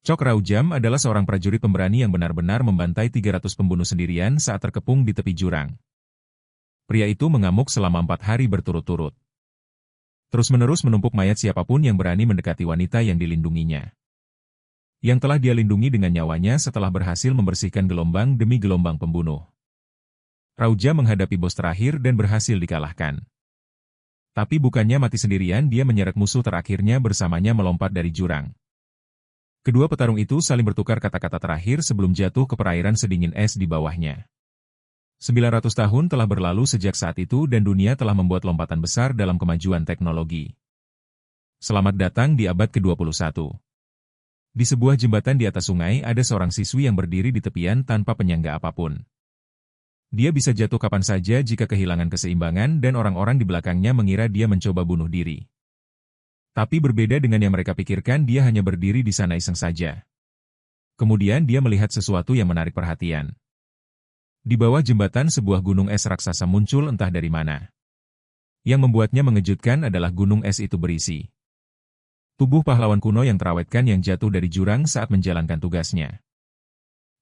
Chok Rao Jam adalah seorang prajurit pemberani yang benar-benar membantai 300 pembunuh sendirian saat terkepung di tepi jurang. Pria itu mengamuk selama 4 hari berturut-turut. Terus-menerus menumpuk mayat siapapun yang berani mendekati wanita yang dilindunginya. Yang telah dia lindungi dengan nyawanya setelah berhasil membersihkan gelombang demi gelombang pembunuh. Rao Jam menghadapi bos terakhir dan berhasil dikalahkan. Tapi bukannya mati sendirian, dia menyeret musuh terakhirnya bersamanya melompat dari jurang. Kedua petarung itu saling bertukar kata-kata terakhir sebelum jatuh ke perairan sedingin es di bawahnya. 900 tahun telah berlalu sejak saat itu dan dunia telah membuat lompatan besar dalam kemajuan teknologi. Selamat datang di abad ke-21. Di sebuah jembatan di atas sungai ada seorang siswi yang berdiri di tepian tanpa penyangga apapun. Dia bisa jatuh kapan saja jika kehilangan keseimbangan dan orang-orang di belakangnya mengira dia mencoba bunuh diri. Tapi berbeda dengan yang mereka pikirkan, dia hanya berdiri di sana iseng saja. Kemudian dia melihat sesuatu yang menarik perhatian. Di bawah jembatan sebuah gunung es raksasa muncul entah dari mana. Yang membuatnya mengejutkan adalah gunung es itu berisi tubuh pahlawan kuno yang terawetkan yang jatuh dari jurang saat menjalankan tugasnya.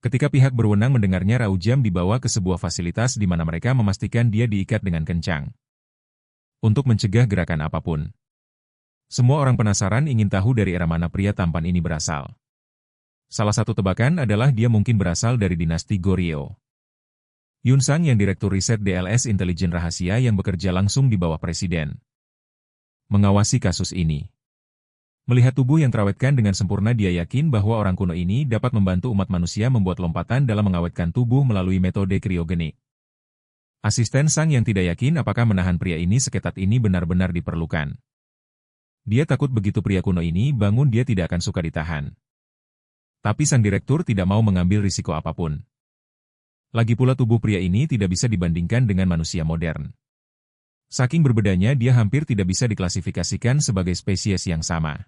Ketika pihak berwenang mendengarnya, Rao Jam dibawa ke sebuah fasilitas di mana mereka memastikan dia diikat dengan kencang. Untuk mencegah gerakan apapun. Semua orang penasaran ingin tahu dari era mana pria tampan ini berasal. Salah satu tebakan adalah dia mungkin berasal dari dinasti Goryeo. Yun Sang yang direktur riset DLS intelijen rahasia yang bekerja langsung di bawah presiden. Mengawasi kasus ini. Melihat tubuh yang terawetkan dengan sempurna, dia yakin bahwa orang kuno ini dapat membantu umat manusia membuat lompatan dalam mengawetkan tubuh melalui metode kriogenik. Asisten Sang yang tidak yakin apakah menahan pria ini seketat ini benar-benar diperlukan. Dia takut begitu pria kuno ini bangun dia tidak akan suka ditahan. Tapi sang direktur tidak mau mengambil risiko apapun. Lagi pula tubuh pria ini tidak bisa dibandingkan dengan manusia modern. Saking berbedanya dia hampir tidak bisa diklasifikasikan sebagai spesies yang sama.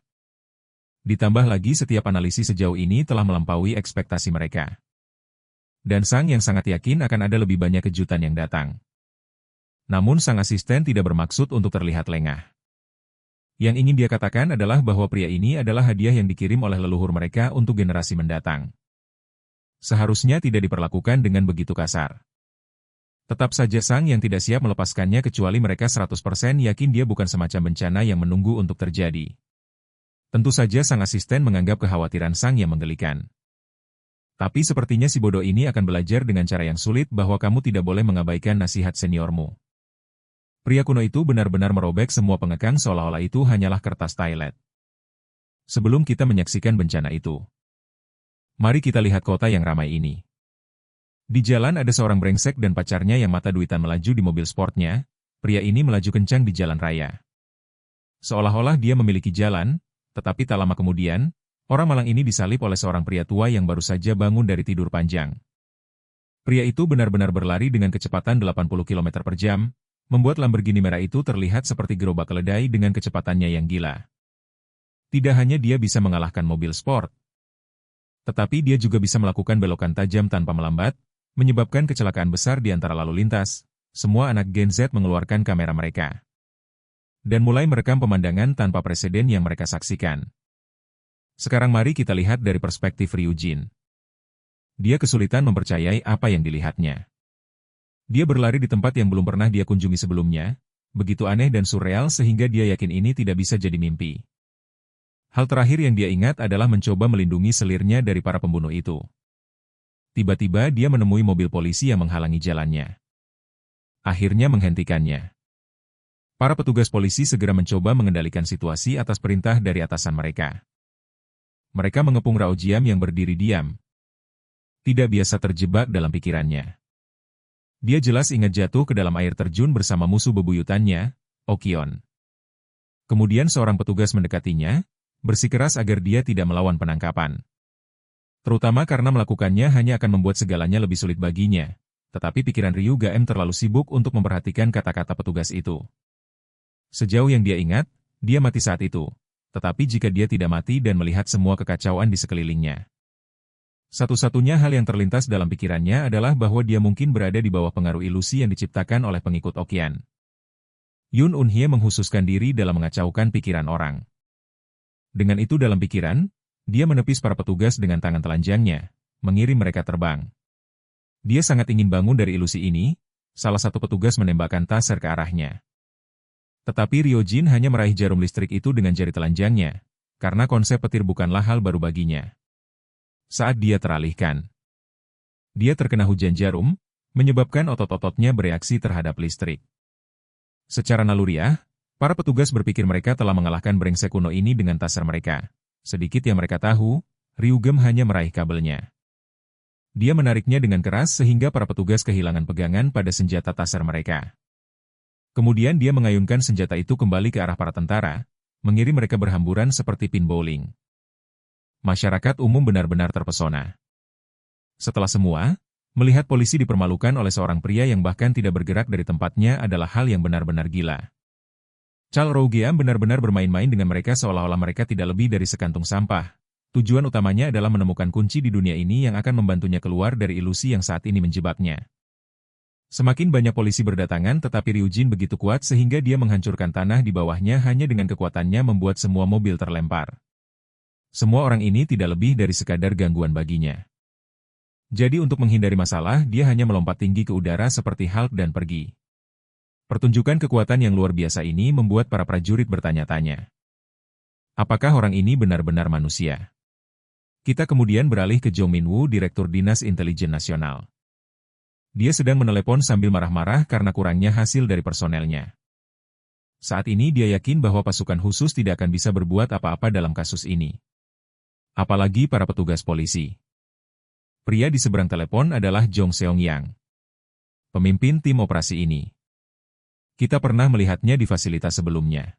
Ditambah lagi setiap analisis sejauh ini telah melampaui ekspektasi mereka. Dan Sang yang sangat yakin akan ada lebih banyak kejutan yang datang. Namun sang asisten tidak bermaksud untuk terlihat lengah. Yang ingin dia katakan adalah bahwa pria ini adalah hadiah yang dikirim oleh leluhur mereka untuk generasi mendatang. Seharusnya tidak diperlakukan dengan begitu kasar. Tetap saja Sang yang tidak siap melepaskannya kecuali mereka 100% yakin dia bukan semacam bencana yang menunggu untuk terjadi. Tentu saja sang asisten menganggap kekhawatiran Sang yang menggelikan. Tapi sepertinya si bodoh ini akan belajar dengan cara yang sulit bahwa kamu tidak boleh mengabaikan nasihat seniormu. Pria kuno itu benar-benar merobek semua pengekang seolah-olah itu hanyalah kertas toilet. Sebelum kita menyaksikan bencana itu, mari kita lihat kota yang ramai ini. Di jalan ada seorang brengsek dan pacarnya yang mata duitan melaju di mobil sportnya. Pria ini melaju kencang di jalan raya. Seolah-olah dia memiliki jalan, tetapi tak lama kemudian, orang malang ini disalip oleh seorang pria tua yang baru saja bangun dari tidur panjang. Pria itu benar-benar berlari dengan kecepatan 80 km per jam, membuat Lamborghini merah itu terlihat seperti gerobak keledai dengan kecepatannya yang gila. Tidak hanya dia bisa mengalahkan mobil sport, tetapi dia juga bisa melakukan belokan tajam tanpa melambat, menyebabkan kecelakaan besar di antara lalu lintas. Semua anak Gen Z mengeluarkan kamera mereka dan mulai merekam pemandangan tanpa preseden yang mereka saksikan. Sekarang mari kita lihat dari perspektif Ryu Jin. Dia kesulitan mempercayai apa yang dilihatnya. Dia berlari di tempat yang belum pernah dia kunjungi sebelumnya, begitu aneh dan surreal sehingga dia yakin ini tidak bisa jadi mimpi. Hal terakhir yang dia ingat adalah mencoba melindungi selirnya dari para pembunuh itu. Tiba-tiba dia menemui mobil polisi yang menghalangi jalannya. Akhirnya menghentikannya. Para petugas polisi segera mencoba mengendalikan situasi atas perintah dari atasan mereka. Mereka mengepung Rao Jam yang berdiri diam. Tidak biasa terjebak dalam pikirannya. Dia jelas ingat jatuh ke dalam air terjun bersama musuh bebuyutannya, Okion. Kemudian seorang petugas mendekatinya, bersikeras agar dia tidak melawan penangkapan. Terutama karena melakukannya hanya akan membuat segalanya lebih sulit baginya. Tetapi pikiran Ryu Gaem terlalu sibuk untuk memperhatikan kata-kata petugas itu. Sejauh yang dia ingat, dia mati saat itu. Tetapi jika dia tidak mati dan melihat semua kekacauan di sekelilingnya. Satu-satunya hal yang terlintas dalam pikirannya adalah bahwa dia mungkin berada di bawah pengaruh ilusi yang diciptakan oleh pengikut Okian. Yun Un-hye menghususkan diri dalam mengacaukan pikiran orang. Dengan itu dalam pikiran, Dia menepis para petugas dengan tangan telanjangnya, mengirim mereka terbang. Dia sangat ingin bangun dari ilusi ini. Salah satu petugas menembakkan taser ke arahnya. Tetapi Ryojin hanya meraih jarum listrik itu dengan jari telanjangnya, karena konsep petir bukanlah hal baru baginya. Saat dia teralihkan, dia terkena hujan jarum, menyebabkan otot-ototnya bereaksi terhadap listrik. Secara naluriah, para petugas berpikir mereka telah mengalahkan brengsek kuno ini dengan taser mereka. Sedikit yang mereka tahu, Ryugem hanya meraih kabelnya. Dia menariknya dengan keras sehingga para petugas kehilangan pegangan pada senjata taser mereka. Kemudian dia mengayunkan senjata itu kembali ke arah para tentara, mengirim mereka berhamburan seperti pin bowling. Masyarakat umum benar-benar terpesona. Setelah semua, melihat polisi dipermalukan oleh seorang pria yang bahkan tidak bergerak dari tempatnya adalah hal yang benar-benar gila. Chal Rougeam benar-benar bermain-main dengan mereka seolah-olah mereka tidak lebih dari sekantung sampah. Tujuan utamanya adalah menemukan kunci di dunia ini yang akan membantunya keluar dari ilusi yang saat ini menjebaknya. Semakin banyak polisi berdatangan tetapi Ryujin begitu kuat sehingga dia menghancurkan tanah di bawahnya hanya dengan kekuatannya membuat semua mobil terlempar. Semua orang ini tidak lebih dari sekadar gangguan baginya. Jadi untuk menghindari masalah, dia hanya melompat tinggi ke udara seperti Hulk dan pergi. Pertunjukan kekuatan yang luar biasa ini membuat para prajurit bertanya-tanya. Apakah orang ini benar-benar manusia? Kita kemudian beralih ke Zhou Minwu, Direktur Dinas Intelijen Nasional. Dia sedang menelepon sambil marah-marah karena kurangnya hasil dari personelnya. Saat ini dia yakin bahwa pasukan khusus tidak akan bisa berbuat apa-apa dalam kasus ini. Apalagi para petugas polisi. Pria di seberang telepon adalah Jong Seong-yang, pemimpin tim operasi ini. Kita pernah melihatnya di fasilitas sebelumnya.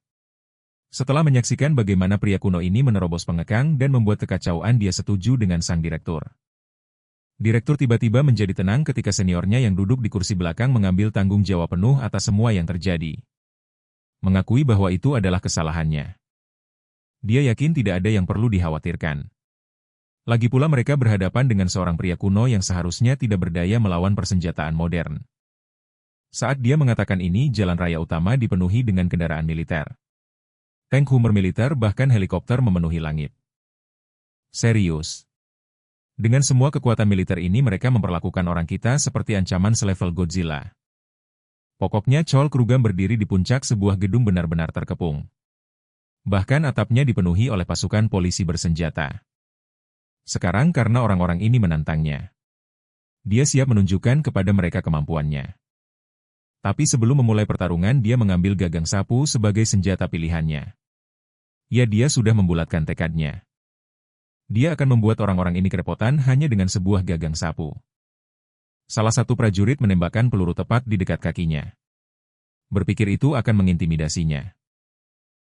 Setelah menyaksikan bagaimana pria kuno ini menerobos pengekang dan membuat kekacauan, dia setuju dengan sang direktur. Direktur tiba-tiba menjadi tenang ketika seniornya yang duduk di kursi belakang mengambil tanggung jawab penuh atas semua yang terjadi. Mengakui bahwa itu adalah kesalahannya. Dia yakin tidak ada yang perlu dikhawatirkan. Lagi pula mereka berhadapan dengan seorang pria kuno yang seharusnya tidak berdaya melawan persenjataan modern. Saat dia mengatakan ini, jalan raya utama dipenuhi dengan kendaraan militer. Tank Hummer militer bahkan helikopter memenuhi langit. Serius. Dengan semua kekuatan militer ini mereka memperlakukan orang kita seperti ancaman selevel Godzilla. Pokoknya Chol Krugam berdiri di puncak sebuah gedung benar-benar terkepung. Bahkan atapnya dipenuhi oleh pasukan polisi bersenjata. Sekarang karena orang-orang ini menantangnya, dia siap menunjukkan kepada mereka kemampuannya. Tapi sebelum memulai pertarungan dia mengambil gagang sapu sebagai senjata pilihannya. Ya, dia sudah membulatkan tekadnya. Dia akan membuat orang-orang ini kerepotan hanya dengan sebuah gagang sapu. Salah satu prajurit menembakkan peluru tepat di dekat kakinya. Berpikir itu akan mengintimidasinya.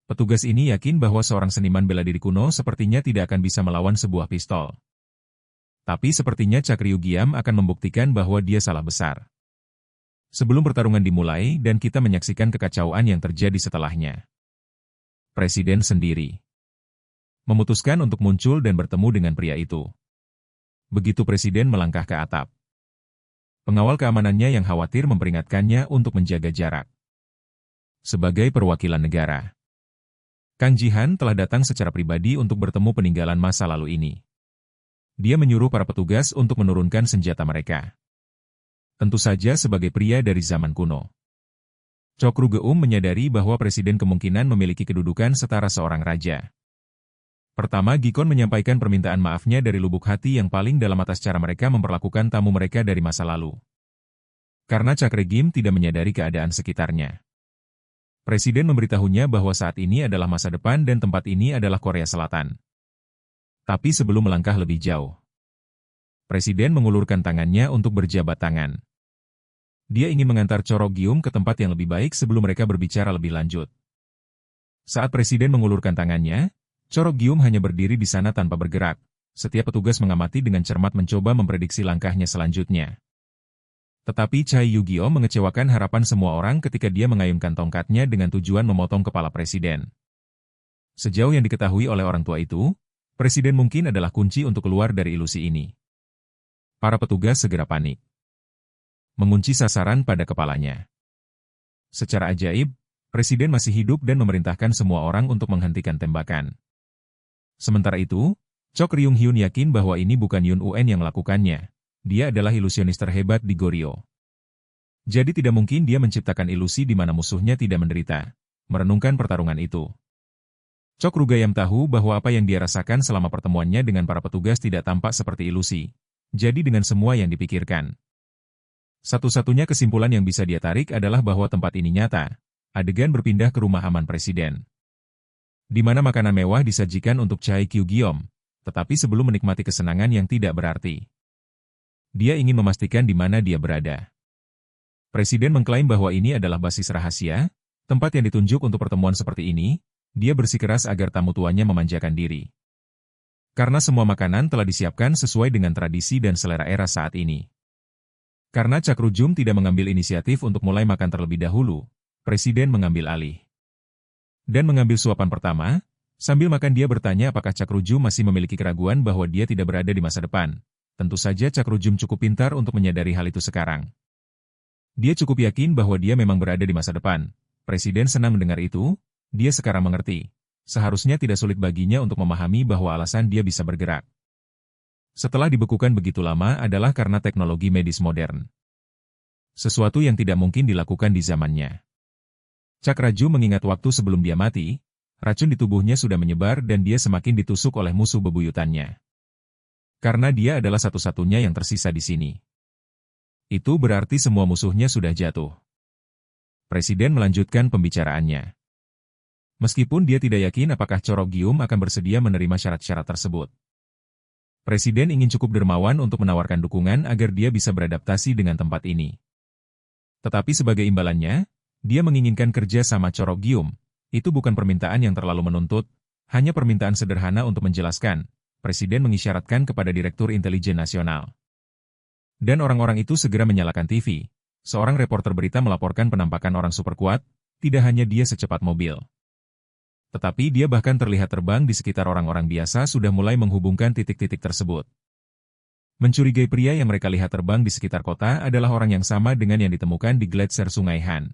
Petugas ini yakin bahwa seorang seniman bela diri kuno sepertinya tidak akan bisa melawan sebuah pistol. Tapi sepertinya Chak Ryugiam akan membuktikan bahwa dia salah besar. Sebelum pertarungan dimulai dan kita menyaksikan kekacauan yang terjadi setelahnya. Presiden sendiri memutuskan untuk muncul dan bertemu dengan pria itu. Begitu Presiden melangkah ke atap, pengawal keamanannya yang khawatir memperingatkannya untuk menjaga jarak. Sebagai perwakilan negara, Kang Jihan telah datang secara pribadi untuk bertemu peninggalan masa lalu ini. Dia menyuruh para petugas untuk menurunkan senjata mereka. Tentu saja sebagai pria dari zaman kuno. Chok Rugeum menyadari bahwa presiden kemungkinan memiliki kedudukan setara seorang raja. Pertama, Gikon menyampaikan permintaan maafnya dari lubuk hati yang paling dalam atas cara mereka memperlakukan tamu mereka dari masa lalu. Karena Chak Regim tidak menyadari keadaan sekitarnya. Presiden memberitahunya bahwa saat ini adalah masa depan dan tempat ini adalah Korea Selatan. Tapi sebelum melangkah lebih jauh, Presiden mengulurkan tangannya untuk berjabat tangan. Dia ingin mengantar Chorok Gyum ke tempat yang lebih baik sebelum mereka berbicara lebih lanjut. Saat Presiden mengulurkan tangannya, Chorok Gyum hanya berdiri di sana tanpa bergerak. Setiap petugas mengamati dengan cermat mencoba memprediksi langkahnya selanjutnya. Tetapi Chai Yu-gyo mengecewakan harapan semua orang ketika dia mengayunkan tongkatnya dengan tujuan memotong kepala Presiden. Sejauh yang diketahui oleh orang tua itu, Presiden mungkin adalah kunci untuk keluar dari ilusi ini. Para petugas segera panik. Mengunci sasaran pada kepalanya. Secara ajaib, Presiden masih hidup dan memerintahkan semua orang untuk menghentikan tembakan. Sementara itu, Chok Ryung-hyun yakin bahwa ini bukan Yun Un yang melakukannya. Dia adalah ilusionis terhebat di Goryeo. Jadi tidak mungkin dia menciptakan ilusi di mana musuhnya tidak menderita. Merenungkan pertarungan itu, Chok Rugayam tahu bahwa apa yang dia rasakan selama pertemuannya dengan para petugas tidak tampak seperti ilusi. Jadi dengan semua yang dipikirkan, satu-satunya kesimpulan yang bisa dia tarik adalah bahwa tempat ini nyata. Adegan berpindah ke rumah aman presiden, di mana makanan mewah disajikan untuk Chae Kyu-gyom, tetapi sebelum menikmati kesenangan yang tidak berarti, dia ingin memastikan di mana dia berada. Presiden mengklaim bahwa ini adalah basis rahasia, tempat yang ditunjuk untuk pertemuan seperti ini. Dia bersikeras agar tamu tuannya memanjakan diri. Karena semua makanan telah disiapkan sesuai dengan tradisi dan selera era saat ini. Karena Chakrujum tidak mengambil inisiatif untuk mulai makan terlebih dahulu, Presiden mengambil alih. Dan mengambil suapan pertama, sambil makan dia bertanya apakah Chakrujum masih memiliki keraguan bahwa dia tidak berada di masa depan. Tentu saja Chakrujum cukup pintar untuk menyadari hal itu sekarang. Dia cukup yakin bahwa dia memang berada di masa depan. Presiden senang mendengar itu, dia sekarang mengerti. Seharusnya tidak sulit baginya untuk memahami bahwa alasan dia bisa bergerak setelah dibekukan begitu lama adalah karena teknologi medis modern. Sesuatu yang tidak mungkin dilakukan di zamannya. Chakraju mengingat waktu sebelum dia mati, racun di tubuhnya sudah menyebar dan dia semakin ditusuk oleh musuh bebuyutannya. Karena dia adalah satu-satunya yang tersisa di sini. Itu berarti semua musuhnya sudah jatuh. Presiden melanjutkan pembicaraannya. Meskipun dia tidak yakin apakah Chorokgyum akan bersedia menerima syarat-syarat tersebut. Presiden ingin cukup dermawan untuk menawarkan dukungan agar dia bisa beradaptasi dengan tempat ini. Tetapi sebagai imbalannya, dia menginginkan kerja sama Chorokgyum. Itu bukan permintaan yang terlalu menuntut, hanya permintaan sederhana untuk menjelaskan. Presiden mengisyaratkan kepada Direktur Intelijen Nasional. Dan orang-orang itu segera menyalakan TV. Seorang reporter berita melaporkan penampakan orang super kuat, tidak hanya dia secepat mobil. Tetapi dia bahkan terlihat terbang di sekitar orang-orang biasa sudah mulai menghubungkan titik-titik tersebut. Mencurigai pria yang mereka lihat terbang di sekitar kota adalah orang yang sama dengan yang ditemukan di gletser Sungai Han.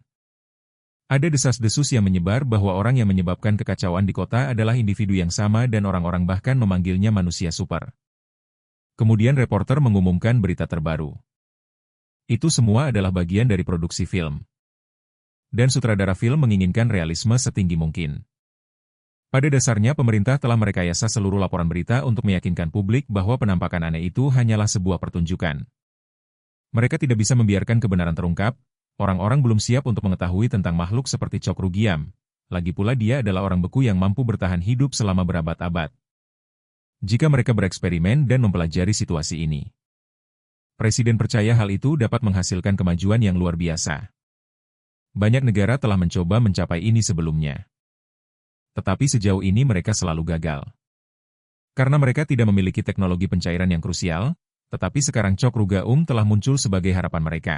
Ada desas-desus yang menyebar bahwa orang yang menyebabkan kekacauan di kota adalah individu yang sama dan orang-orang bahkan memanggilnya manusia super. Kemudian reporter mengumumkan berita terbaru. Itu semua adalah bagian dari produksi film. Dan sutradara film menginginkan realisme setinggi mungkin. Pada dasarnya pemerintah telah merekayasa seluruh laporan berita untuk meyakinkan publik bahwa penampakan aneh itu hanyalah sebuah pertunjukan. Mereka tidak bisa membiarkan kebenaran terungkap. Orang-orang belum siap untuk mengetahui tentang makhluk seperti Chok Rugyam. Lagi pula dia adalah orang beku yang mampu bertahan hidup selama berabad-abad. Jika mereka bereksperimen dan mempelajari situasi ini, Presiden percaya hal itu dapat menghasilkan kemajuan yang luar biasa. Banyak negara telah mencoba mencapai ini sebelumnya. Tetapi sejauh ini mereka selalu gagal. Karena mereka tidak memiliki teknologi pencairan yang krusial, tetapi sekarang Chok Rugaum telah muncul sebagai harapan mereka.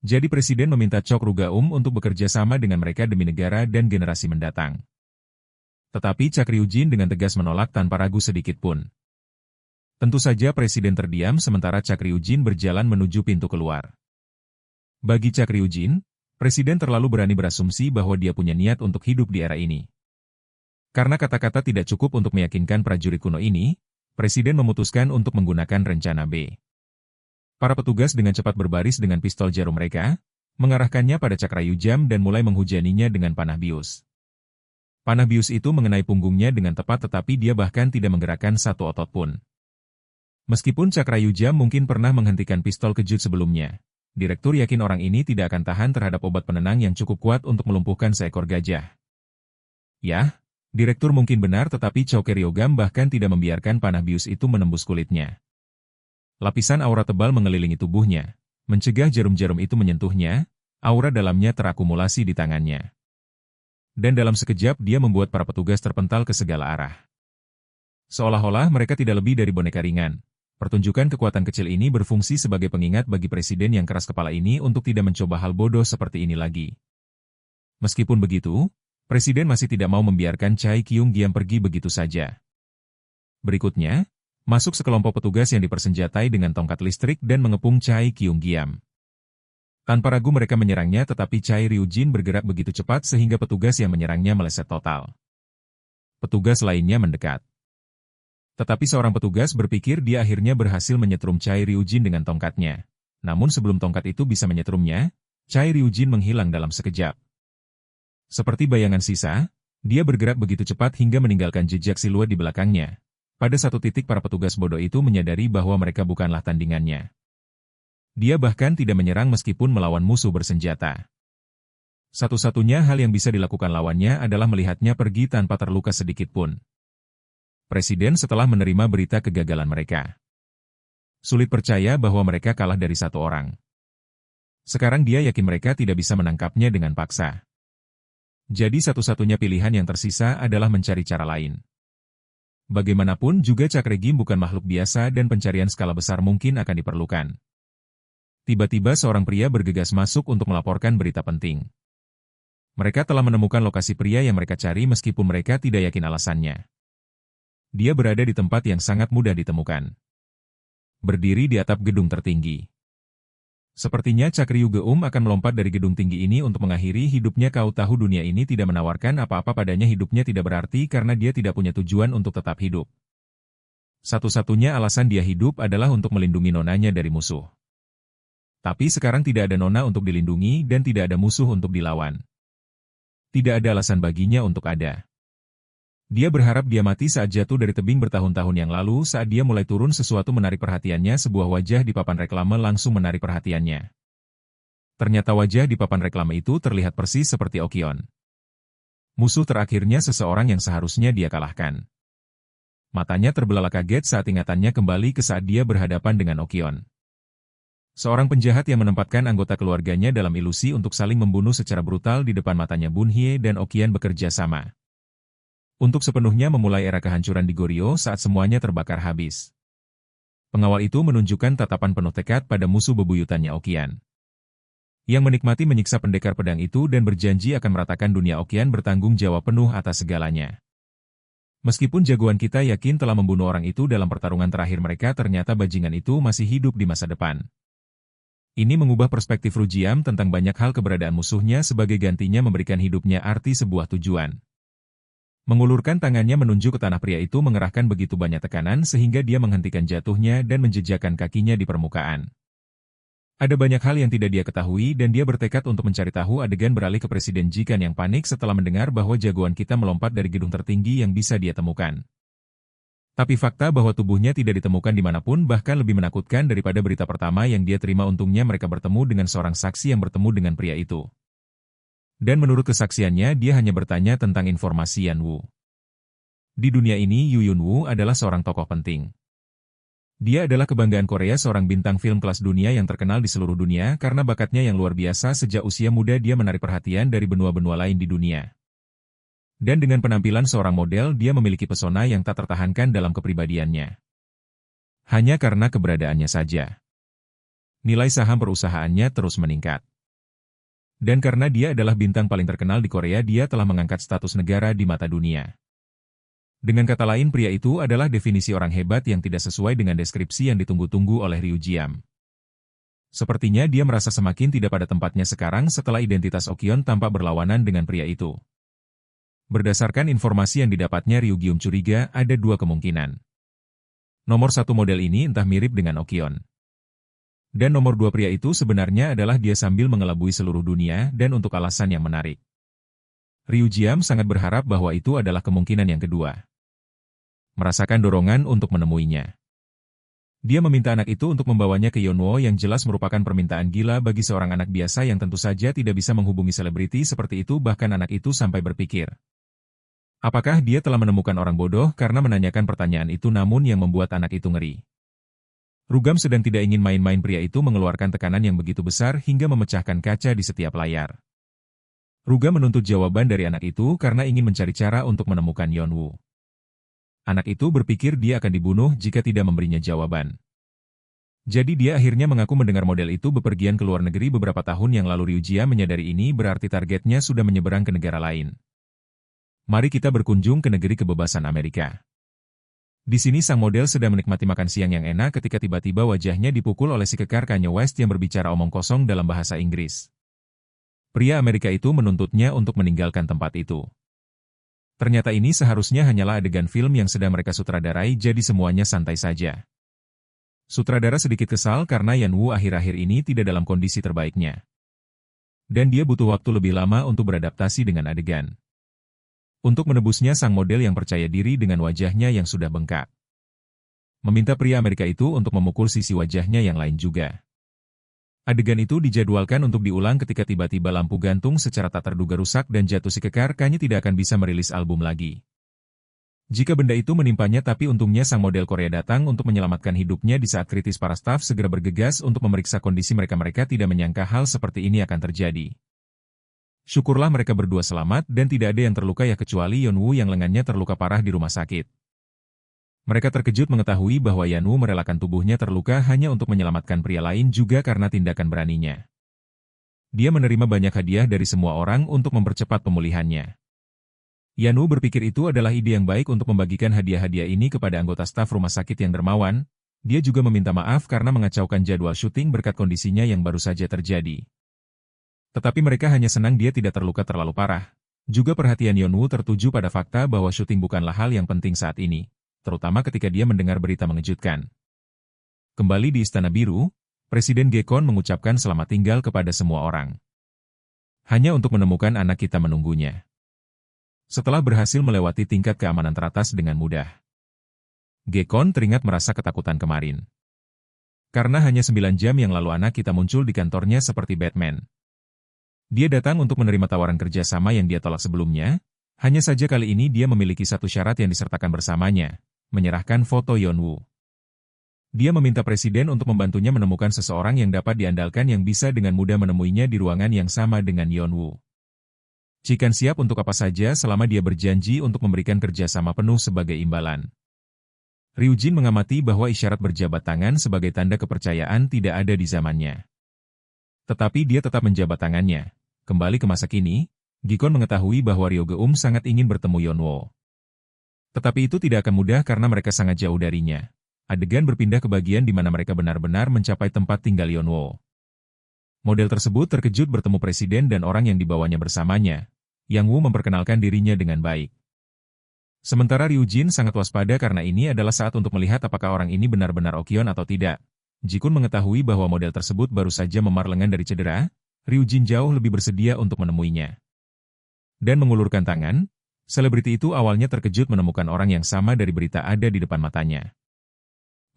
Jadi Presiden meminta Chok Rugaum untuk bekerja sama dengan mereka demi negara dan generasi mendatang. Tetapi Chak Ryujin dengan tegas menolak tanpa ragu sedikit pun. Tentu saja Presiden terdiam sementara Chak Ryujin berjalan menuju pintu keluar. Bagi Chak Ryujin, Presiden terlalu berani berasumsi bahwa dia punya niat untuk hidup di era ini. Karena kata-kata tidak cukup untuk meyakinkan prajurit kuno ini, Presiden memutuskan untuk menggunakan rencana B. Para petugas dengan cepat berbaris dengan pistol jarum mereka, mengarahkannya pada Chak Ryujam dan mulai menghujaninya dengan panah bius. Panah bius itu mengenai punggungnya dengan tepat tetapi dia bahkan tidak menggerakkan satu otot pun. Meskipun Chak Ryujam mungkin pernah menghentikan pistol kejut sebelumnya, Direktur yakin orang ini tidak akan tahan terhadap obat penenang yang cukup kuat untuk melumpuhkan seekor gajah. Ya, Direktur mungkin benar tetapi Chok Ryujam bahkan tidak membiarkan panah bius itu menembus kulitnya. Lapisan aura tebal mengelilingi tubuhnya, mencegah jarum-jarum itu menyentuhnya, aura dalamnya terakumulasi di tangannya. Dan dalam sekejap dia membuat para petugas terpental ke segala arah. Seolah-olah mereka tidak lebih dari boneka ringan. Pertunjukan kekuatan kecil ini berfungsi sebagai pengingat bagi Presiden yang keras kepala ini untuk tidak mencoba hal bodoh seperti ini lagi. Meskipun begitu, Presiden masih tidak mau membiarkan Chae Kyung-gyam pergi begitu saja. Berikutnya, masuk sekelompok petugas yang dipersenjatai dengan tongkat listrik dan mengepung Chae Kyung-gyam. Tanpa ragu mereka menyerangnya tetapi Chae Ryujin bergerak begitu cepat sehingga petugas yang menyerangnya meleset total. Petugas lainnya mendekat. Tetapi seorang petugas berpikir dia akhirnya berhasil menyetrum Chai Ryujin dengan tongkatnya. Namun sebelum tongkat itu bisa menyetrumnya, Chai Ryujin menghilang dalam sekejap. Seperti bayangan sisa, dia bergerak begitu cepat hingga meninggalkan jejak siluet di belakangnya. Pada satu titik para petugas bodoh itu menyadari bahwa mereka bukanlah tandingannya. Dia bahkan tidak menyerang meskipun melawan musuh bersenjata. Satu-satunya hal yang bisa dilakukan lawannya adalah melihatnya pergi tanpa terluka sedikit pun. Presiden setelah menerima berita kegagalan mereka. Sulit percaya bahwa mereka kalah dari satu orang. Sekarang dia yakin mereka tidak bisa menangkapnya dengan paksa. Jadi satu-satunya pilihan yang tersisa adalah mencari cara lain. Bagaimanapun juga Cakregim bukan makhluk biasa dan pencarian skala besar mungkin akan diperlukan. Tiba-tiba seorang pria bergegas masuk untuk melaporkan berita penting. Mereka telah menemukan lokasi pria yang mereka cari meskipun mereka tidak yakin alasannya. Dia berada di tempat yang sangat mudah ditemukan. Berdiri di atap gedung tertinggi. Sepertinya Cakriyugeum akan melompat dari gedung tinggi ini untuk mengakhiri hidupnya. Kau tahu dunia ini tidak menawarkan apa-apa padanya, hidupnya tidak berarti karena dia tidak punya tujuan untuk tetap hidup. Satu-satunya alasan dia hidup adalah untuk melindungi nonanya dari musuh. Tapi sekarang tidak ada nona untuk dilindungi dan tidak ada musuh untuk dilawan. Tidak ada alasan baginya untuk ada. Dia berharap dia mati saat jatuh dari tebing bertahun-tahun yang lalu. Saat dia mulai turun, sesuatu menarik perhatiannya. Sebuah wajah di papan reklame langsung menarik perhatiannya. Ternyata wajah di papan reklame itu terlihat persis seperti Okion. Musuh terakhirnya seseorang yang seharusnya dia kalahkan. Matanya terbelalak kaget saat ingatannya kembali ke saat dia berhadapan dengan Okion. Seorang penjahat yang menempatkan anggota keluarganya dalam ilusi untuk saling membunuh secara brutal di depan matanya. Bunhye dan Okion bekerja sama untuk sepenuhnya memulai era kehancuran di Goryeo saat semuanya terbakar habis. Pengawal itu menunjukkan tatapan penuh tekad pada musuh bebuyutannya Okion, yang menikmati menyiksa pendekar pedang itu dan berjanji akan meratakan dunia. Okion bertanggung jawab penuh atas segalanya. Meskipun jagoan kita yakin telah membunuh orang itu dalam pertarungan terakhir mereka, ternyata bajingan itu masih hidup di masa depan. Ini mengubah perspektif Rujiam tentang banyak hal. Keberadaan musuhnya sebagai gantinya memberikan hidupnya arti, sebuah tujuan. Mengulurkan tangannya menunjuk ke tanah, pria itu mengerahkan begitu banyak tekanan sehingga dia menghentikan jatuhnya dan menjejakkan kakinya di permukaan. Ada banyak hal yang tidak dia ketahui dan dia bertekad untuk mencari tahu. Adegan beralih ke Presiden Jikan yang panik setelah mendengar bahwa jagoan kita melompat dari gedung tertinggi yang bisa dia temukan. Tapi fakta bahwa tubuhnya tidak ditemukan dimanapun bahkan lebih menakutkan daripada berita pertama yang dia terima. Untungnya mereka bertemu dengan seorang saksi yang bertemu dengan pria itu. Dan menurut kesaksiannya dia hanya bertanya tentang informasi Yan Wu. Di dunia ini Yu Yunwu adalah seorang tokoh penting. Dia adalah kebanggaan Korea, seorang bintang film kelas dunia yang terkenal di seluruh dunia karena bakatnya yang luar biasa. Sejak usia muda dia menarik perhatian dari benua-benua lain di dunia. Dan dengan penampilan seorang model, dia memiliki pesona yang tak tertahankan dalam kepribadiannya. Hanya karena keberadaannya saja, nilai saham perusahaannya terus meningkat. Dan karena dia adalah bintang paling terkenal di Korea, dia telah mengangkat status negara di mata dunia. Dengan kata lain, pria itu adalah definisi orang hebat yang tidak sesuai dengan deskripsi yang ditunggu-tunggu oleh Ryu Jiam. Sepertinya dia merasa semakin tidak pada tempatnya sekarang setelah identitas Okion tampak berlawanan dengan pria itu. Berdasarkan informasi yang didapatnya, Ryu Gium curiga ada dua kemungkinan. Nomor satu, model ini entah mirip dengan Okion. Dan nomor dua, pria itu sebenarnya adalah dia sambil mengelabui seluruh dunia dan untuk alasan yang menarik. Ryu Jiam sangat berharap bahwa itu adalah kemungkinan yang kedua. Merasakan dorongan untuk menemuinya. Dia meminta anak itu untuk membawanya ke Yeonwoo, yang jelas merupakan permintaan gila bagi seorang anak biasa yang tentu saja tidak bisa menghubungi selebriti seperti itu. Bahkan anak itu sampai berpikir, apakah dia telah menemukan orang bodoh karena menanyakan pertanyaan itu, namun yang membuat anak itu ngeri. Rugam sedang tidak ingin main-main. Pria itu mengeluarkan tekanan yang begitu besar hingga memecahkan kaca di setiap layar. Rugam menuntut jawaban dari anak itu karena ingin mencari cara untuk menemukan Yeonwoo. Anak itu berpikir dia akan dibunuh jika tidak memberinya jawaban. Jadi dia akhirnya mengaku mendengar model itu bepergian ke luar negeri beberapa tahun yang lalu. Ryu Jiam menyadari ini berarti targetnya sudah menyeberang ke negara lain. Mari kita berkunjung ke negeri kebebasan Amerika. Di sini sang model sedang menikmati makan siang yang enak ketika tiba-tiba wajahnya dipukul oleh si kekar Kanye West yang berbicara omong kosong dalam bahasa Inggris. Pria Amerika itu menuntutnya untuk meninggalkan tempat itu. Ternyata ini seharusnya hanyalah adegan film yang sedang mereka sutradarai, jadi semuanya santai saja. Sutradara sedikit kesal karena Yan Wu akhir-akhir ini tidak dalam kondisi terbaiknya. Dan dia butuh waktu lebih lama untuk beradaptasi dengan adegan. Untuk menebusnya, sang model yang percaya diri dengan wajahnya yang sudah bengkak meminta pria Amerika itu untuk memukul sisi wajahnya yang lain juga. Adegan itu dijadwalkan untuk diulang ketika tiba-tiba lampu gantung secara tak terduga rusak dan jatuh si kekar, Kanye tidak akan bisa merilis album lagi. Jika benda itu menimpanya, tapi untungnya sang model Korea datang untuk menyelamatkan hidupnya di saat kritis. Para staf segera bergegas untuk memeriksa kondisi mereka. Mereka tidak menyangka hal seperti ini akan terjadi. Syukurlah mereka berdua selamat dan tidak ada yang terluka ya kecuali Yeon Woo yang lengannya terluka parah di rumah sakit. Mereka terkejut mengetahui bahwa Yan Wu merelakan tubuhnya terluka hanya untuk menyelamatkan pria lain juga karena tindakan beraninya. Dia menerima banyak hadiah dari semua orang untuk mempercepat pemulihannya. Yan Wu berpikir itu adalah ide yang baik untuk membagikan hadiah-hadiah ini kepada anggota staf rumah sakit yang dermawan. Dia juga meminta maaf karena mengacaukan jadwal syuting berkat kondisinya yang baru saja terjadi. Tetapi mereka hanya senang dia tidak terluka terlalu parah. Juga perhatian Yeon Woo tertuju pada fakta bahwa syuting bukanlah hal yang penting saat ini, terutama ketika dia mendengar berita mengejutkan. Kembali di Istana Biru, Presiden Gekon mengucapkan selamat tinggal kepada semua orang. Hanya untuk menemukan anak kita menunggunya. Setelah berhasil melewati tingkat keamanan teratas dengan mudah, Gekon teringat merasa ketakutan kemarin. Karena hanya 9 jam yang lalu anak kita muncul di kantornya seperti Batman. Dia datang untuk menerima tawaran kerjasama yang dia tolak sebelumnya, hanya saja kali ini dia memiliki satu syarat yang disertakan bersamanya, menyerahkan foto Yeon Woo. Dia meminta presiden untuk membantunya menemukan seseorang yang dapat diandalkan yang bisa dengan mudah menemuinya di ruangan yang sama dengan Yeon Woo. Chikan siap untuk apa saja selama dia berjanji untuk memberikan kerjasama penuh sebagai imbalan. Ryu Jin mengamati bahwa isyarat berjabat tangan sebagai tanda kepercayaan tidak ada di zamannya. Tetapi dia tetap menjabat tangannya. Kembali ke masa kini, Gekon mengetahui bahwa Ryo Geum sangat ingin bertemu Yeon Woo. Tetapi itu tidak akan mudah karena mereka sangat jauh darinya. Adegan berpindah ke bagian di mana mereka benar-benar mencapai tempat tinggal Yeon Woo. Model tersebut terkejut bertemu presiden dan orang yang dibawanya bersamanya. Yang Woo memperkenalkan dirinya dengan baik. Sementara Ryu Jin sangat waspada karena ini adalah saat untuk melihat apakah orang ini benar-benar Okyeon atau tidak. Jikun mengetahui bahwa model tersebut baru saja memar lengan dari cedera, Ryu Jin jauh lebih bersedia untuk menemuinya. Dan mengulurkan tangan, selebriti itu awalnya terkejut menemukan orang yang sama dari berita ada di depan matanya.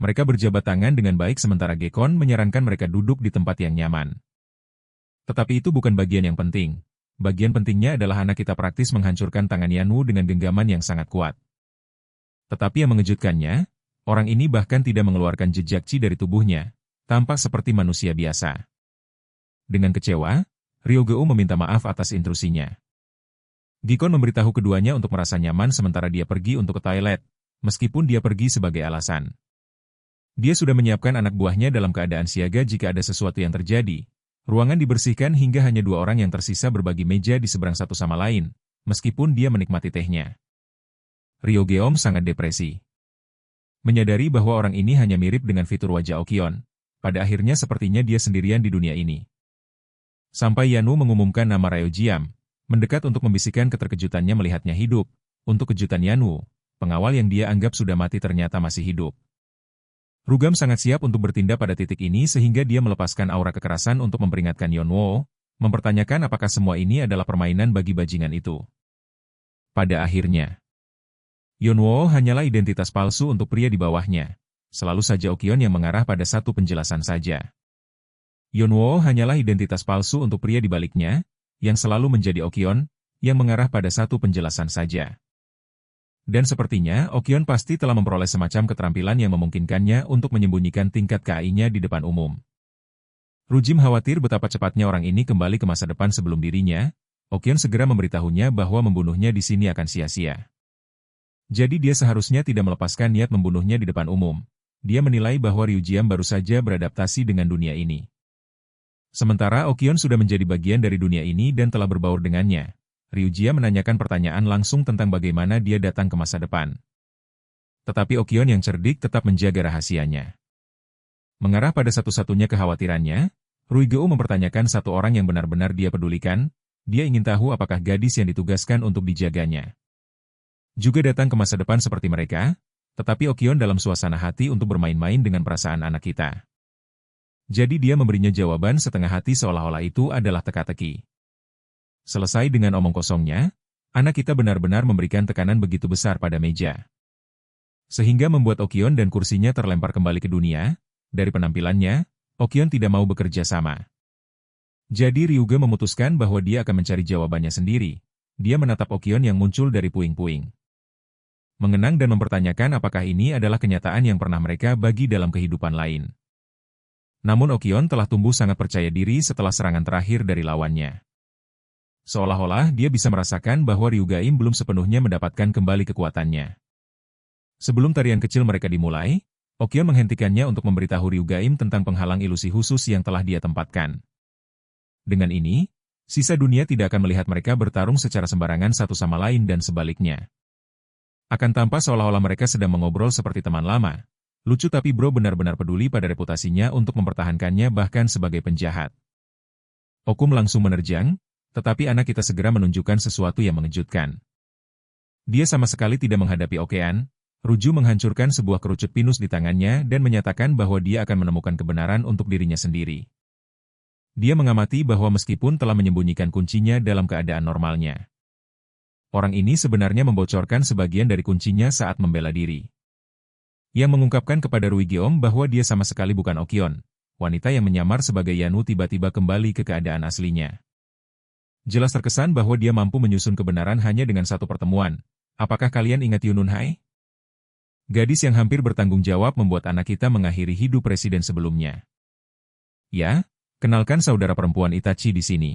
Mereka berjabat tangan dengan baik sementara Gekon menyarankan mereka duduk di tempat yang nyaman. Tetapi itu bukan bagian yang penting. Bagian pentingnya adalah anak kita praktis menghancurkan tangan Yan Woo dengan genggaman yang sangat kuat. Tetapi yang mengejutkannya, orang ini bahkan tidak mengeluarkan jejak chi dari tubuhnya, tampak seperti manusia biasa. Dengan kecewa, Ryo Geum meminta maaf atas intrusinya. Gekon memberitahu keduanya untuk merasa nyaman sementara dia pergi untuk ke toilet, meskipun dia pergi sebagai alasan. Dia sudah menyiapkan anak buahnya dalam keadaan siaga jika ada sesuatu yang terjadi. Ruangan dibersihkan hingga hanya 2 orang yang tersisa berbagi meja di seberang satu sama lain, meskipun dia menikmati tehnya. Ryo Geum sangat depresi. Menyadari bahwa orang ini hanya mirip dengan fitur wajah Okyeon, pada akhirnya sepertinya dia sendirian di dunia ini. Sampai Yan Woo mengumumkan nama Ryo Jiam, mendekat untuk membisikkan keterkejutannya melihatnya hidup. Untuk kejutan Yan Woo, pengawal yang dia anggap sudah mati ternyata masih hidup. Rugam sangat siap untuk bertindak pada titik ini sehingga dia melepaskan aura kekerasan untuk memperingatkan Yeon Woo, mempertanyakan apakah semua ini adalah permainan bagi bajingan itu. Pada akhirnya, Yeon Woo hanyalah identitas palsu untuk pria di bawahnya. Selalu saja Okyeon yang mengarah pada satu penjelasan saja. Yeon Woo hanyalah identitas palsu untuk pria di baliknya, yang selalu menjadi Okyeon, yang mengarah pada satu penjelasan saja. Dan sepertinya Okyeon pasti telah memperoleh semacam keterampilan yang memungkinkannya untuk menyembunyikan tingkat KI-nya di depan umum. Rujim khawatir betapa cepatnya orang ini kembali ke masa depan sebelum dirinya. Okyeon segera memberitahunya bahwa membunuhnya di sini akan sia-sia. Jadi dia seharusnya tidak melepaskan niat membunuhnya di depan umum. Dia menilai bahwa Ryu Jiam baru saja beradaptasi dengan dunia ini. Sementara Okyeon sudah menjadi bagian dari dunia ini dan telah berbaur dengannya. Ryu Jia menanyakan pertanyaan langsung tentang bagaimana dia datang ke masa depan. Tetapi Okyeon yang cerdik tetap menjaga rahasianya. Mengarah pada satu-satunya kekhawatirannya, Ryu Geum mempertanyakan satu orang yang benar-benar dia pedulikan. Dia ingin tahu apakah gadis yang ditugaskan untuk dijaganya juga datang ke masa depan seperti mereka, tetapi Okion dalam suasana hati untuk bermain-main dengan perasaan anak kita. Jadi dia memberinya jawaban setengah hati seolah-olah itu adalah teka-teki. Selesai dengan omong kosongnya, anak kita benar-benar memberikan tekanan begitu besar pada meja. Sehingga membuat Okion dan kursinya terlempar kembali ke dunia. Dari penampilannya, Okion tidak mau bekerja sama. Jadi Ryuga memutuskan bahwa dia akan mencari jawabannya sendiri. Dia menatap Okion yang muncul dari puing-puing. Mengenang dan mempertanyakan apakah ini adalah kenyataan yang pernah mereka bagi dalam kehidupan lain. Namun Okion telah tumbuh sangat percaya diri setelah serangan terakhir dari lawannya. Seolah-olah dia bisa merasakan bahwa Ryugaim belum sepenuhnya mendapatkan kembali kekuatannya. Sebelum tarian kecil mereka dimulai, Okion menghentikannya untuk memberitahu Ryugaim tentang penghalang ilusi khusus yang telah dia tempatkan. Dengan ini, sisa dunia tidak akan melihat mereka bertarung secara sembarangan satu sama lain dan sebaliknya. Akan tampak seolah-olah mereka sedang mengobrol seperti teman lama. Lucu tapi Bro benar-benar peduli pada reputasinya untuk mempertahankannya bahkan sebagai penjahat. Okum langsung menerjang, tetapi anak kita segera menunjukkan sesuatu yang mengejutkan. Dia sama sekali tidak menghadapi Okean. Ruju menghancurkan sebuah kerucut pinus di tangannya dan menyatakan bahwa dia akan menemukan kebenaran untuk dirinya sendiri. Dia mengamati bahwa meskipun telah menyembunyikan kuncinya dalam keadaan normalnya, orang ini sebenarnya membocorkan sebagian dari kuncinya saat membela diri. Yang mengungkapkan kepada Ruigeom bahwa dia sama sekali bukan Okion, wanita yang menyamar sebagai Yanu tiba-tiba kembali ke keadaan aslinya. Jelas terkesan bahwa dia mampu menyusun kebenaran hanya dengan satu pertemuan. Apakah kalian ingat Yununhai? Gadis yang hampir bertanggung jawab membuat anak kita mengakhiri hidup presiden sebelumnya. Ya, kenalkan saudara perempuan Itachi di sini.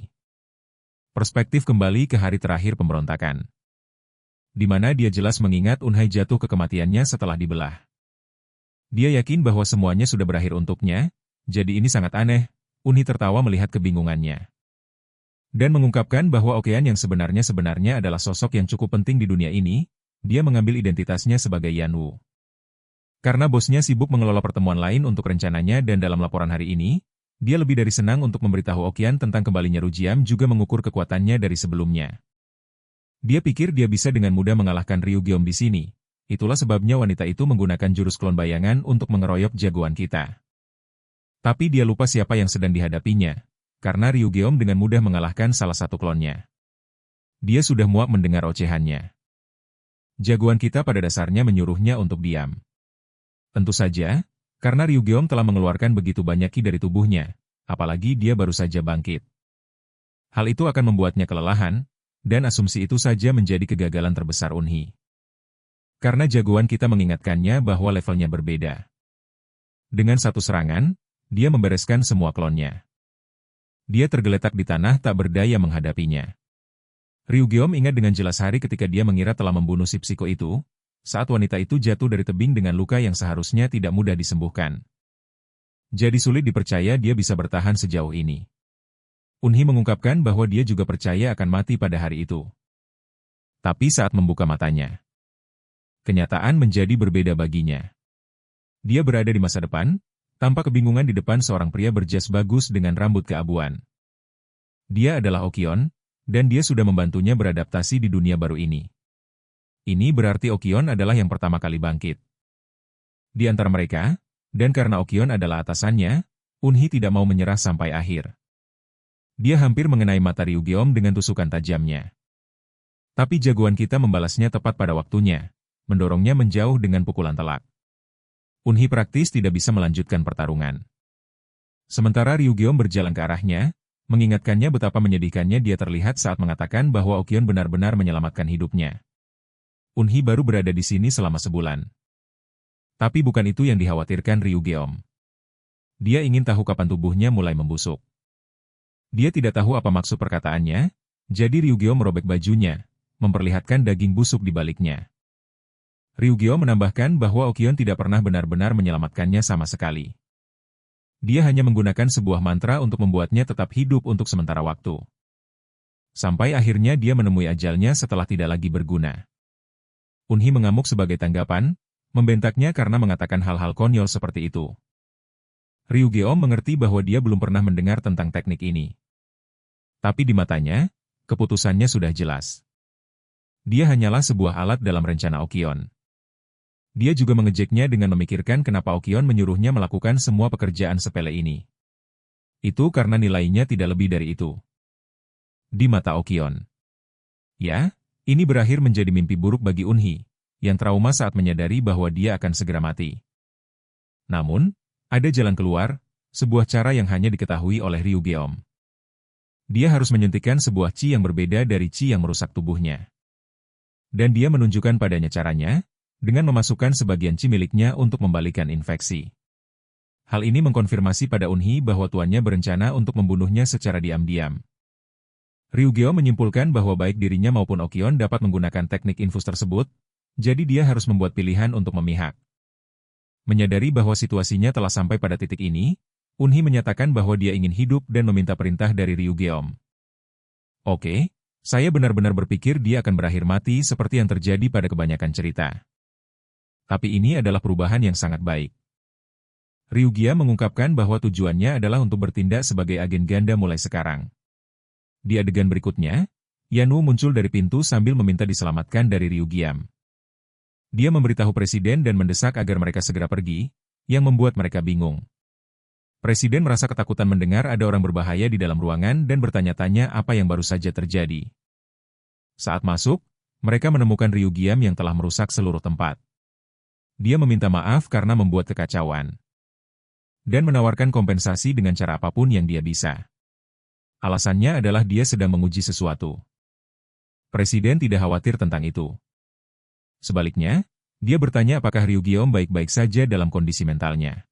Perspektif kembali ke hari terakhir pemberontakan, di mana dia jelas mengingat Unhai jatuh ke kematiannya setelah dibelah. Dia yakin bahwa semuanya sudah berakhir untuknya, jadi ini sangat aneh. Unhi tertawa melihat kebingungannya. Dan mengungkapkan bahwa Okean yang sebenarnya adalah sosok yang cukup penting di dunia ini, dia mengambil identitasnya sebagai Yanwu. Karena bosnya sibuk mengelola pertemuan lain untuk rencananya dan dalam laporan hari ini, dia lebih dari senang untuk memberitahu Okean tentang kembalinya Rujiam juga mengukur kekuatannya dari sebelumnya. Dia pikir dia bisa dengan mudah mengalahkan Ryugeom di sini. Itulah sebabnya wanita itu menggunakan jurus klon bayangan untuk mengeroyok jagoan kita. Tapi dia lupa siapa yang sedang dihadapinya, karena Ryugeom dengan mudah mengalahkan salah satu klonnya. Dia sudah muak mendengar ocehannya. Jagoan kita pada dasarnya menyuruhnya untuk diam. Tentu saja, karena Ryugeom telah mengeluarkan begitu banyak ki dari tubuhnya, apalagi dia baru saja bangkit. Hal itu akan membuatnya kelelahan, dan asumsi itu saja menjadi kegagalan terbesar Unhi. Karena jagoan kita mengingatkannya bahwa levelnya berbeda. Dengan satu serangan, dia membereskan semua klonnya. Dia tergeletak di tanah tak berdaya menghadapinya. Ryugeom ingat dengan jelas hari ketika dia mengira telah membunuh si psiko itu, saat wanita itu jatuh dari tebing dengan luka yang seharusnya tidak mudah disembuhkan. Jadi sulit dipercaya dia bisa bertahan sejauh ini. Unhi mengungkapkan bahwa dia juga percaya akan mati pada hari itu. Tapi saat membuka matanya, kenyataan menjadi berbeda baginya. Dia berada di masa depan, tanpa kebingungan di depan seorang pria berjas bagus dengan rambut keabuan. Dia adalah Okion, dan dia sudah membantunya beradaptasi di dunia baru ini. Ini berarti Okion adalah yang pertama kali bangkit. Di antara mereka, dan karena Okion adalah atasannya, Unhi tidak mau menyerah sampai akhir. Dia hampir mengenai mata Ryugeom dengan tusukan tajamnya. Tapi jagoan kita membalasnya tepat pada waktunya, mendorongnya menjauh dengan pukulan telak. Unhi praktis tidak bisa melanjutkan pertarungan. Sementara Ryugeom berjalan ke arahnya, mengingatkannya betapa menyedihkannya dia terlihat saat mengatakan bahwa Okion benar-benar menyelamatkan hidupnya. Unhi baru berada di sini selama sebulan. Tapi bukan itu yang dikhawatirkan Ryugeom. Dia ingin tahu kapan tubuhnya mulai membusuk. Dia tidak tahu apa maksud perkataannya, jadi Ryugeom merobek bajunya, memperlihatkan daging busuk di baliknya. Ryugeom menambahkan bahwa Okion tidak pernah benar-benar menyelamatkannya sama sekali. Dia hanya menggunakan sebuah mantra untuk membuatnya tetap hidup untuk sementara waktu. Sampai akhirnya dia menemui ajalnya setelah tidak lagi berguna. Unhi mengamuk sebagai tanggapan, membentaknya karena mengatakan hal-hal konyol seperti itu. Ryugeom mengerti bahwa dia belum pernah mendengar tentang teknik ini. Tapi di matanya, keputusannya sudah jelas. Dia hanyalah sebuah alat dalam rencana Okion. Dia juga mengejeknya dengan memikirkan kenapa Okion menyuruhnya melakukan semua pekerjaan sepele ini. Itu karena nilainya tidak lebih dari itu. Di mata Okion. Ya, ini berakhir menjadi mimpi buruk bagi Unhee, yang trauma saat menyadari bahwa dia akan segera mati. Namun, ada jalan keluar, sebuah cara yang hanya diketahui oleh Ryu Geom. Dia harus menyuntikkan sebuah chi yang berbeda dari chi yang merusak tubuhnya. Dan dia menunjukkan padanya caranya, dengan memasukkan sebagian chi miliknya untuk membalikan infeksi. Hal ini mengkonfirmasi pada Unhee bahwa tuannya berencana untuk membunuhnya secara diam-diam. Ryu Geom menyimpulkan bahwa baik dirinya maupun Okion dapat menggunakan teknik infus tersebut, jadi dia harus membuat pilihan untuk memihak. Menyadari bahwa situasinya telah sampai pada titik ini, Unhee menyatakan bahwa dia ingin hidup dan meminta perintah dari Ryu Geom. Oke, saya benar-benar berpikir dia akan berakhir mati seperti yang terjadi pada kebanyakan cerita. Tapi ini adalah perubahan yang sangat baik. Ryu Geom mengungkapkan bahwa tujuannya adalah untuk bertindak sebagai agen ganda mulai sekarang. Di adegan berikutnya, Yanwoo muncul dari pintu sambil meminta diselamatkan dari Ryu Geom. Dia memberitahu presiden dan mendesak agar mereka segera pergi, yang membuat mereka bingung. Presiden merasa ketakutan mendengar ada orang berbahaya di dalam ruangan dan bertanya-tanya apa yang baru saja terjadi. Saat masuk, mereka menemukan Ryu Geom yang telah merusak seluruh tempat. Dia meminta maaf karena membuat kekacauan. Dan menawarkan kompensasi dengan cara apapun yang dia bisa. Alasannya adalah dia sedang menguji sesuatu. Presiden tidak khawatir tentang itu. Sebaliknya, dia bertanya apakah Ryu Geom baik-baik saja dalam kondisi mentalnya.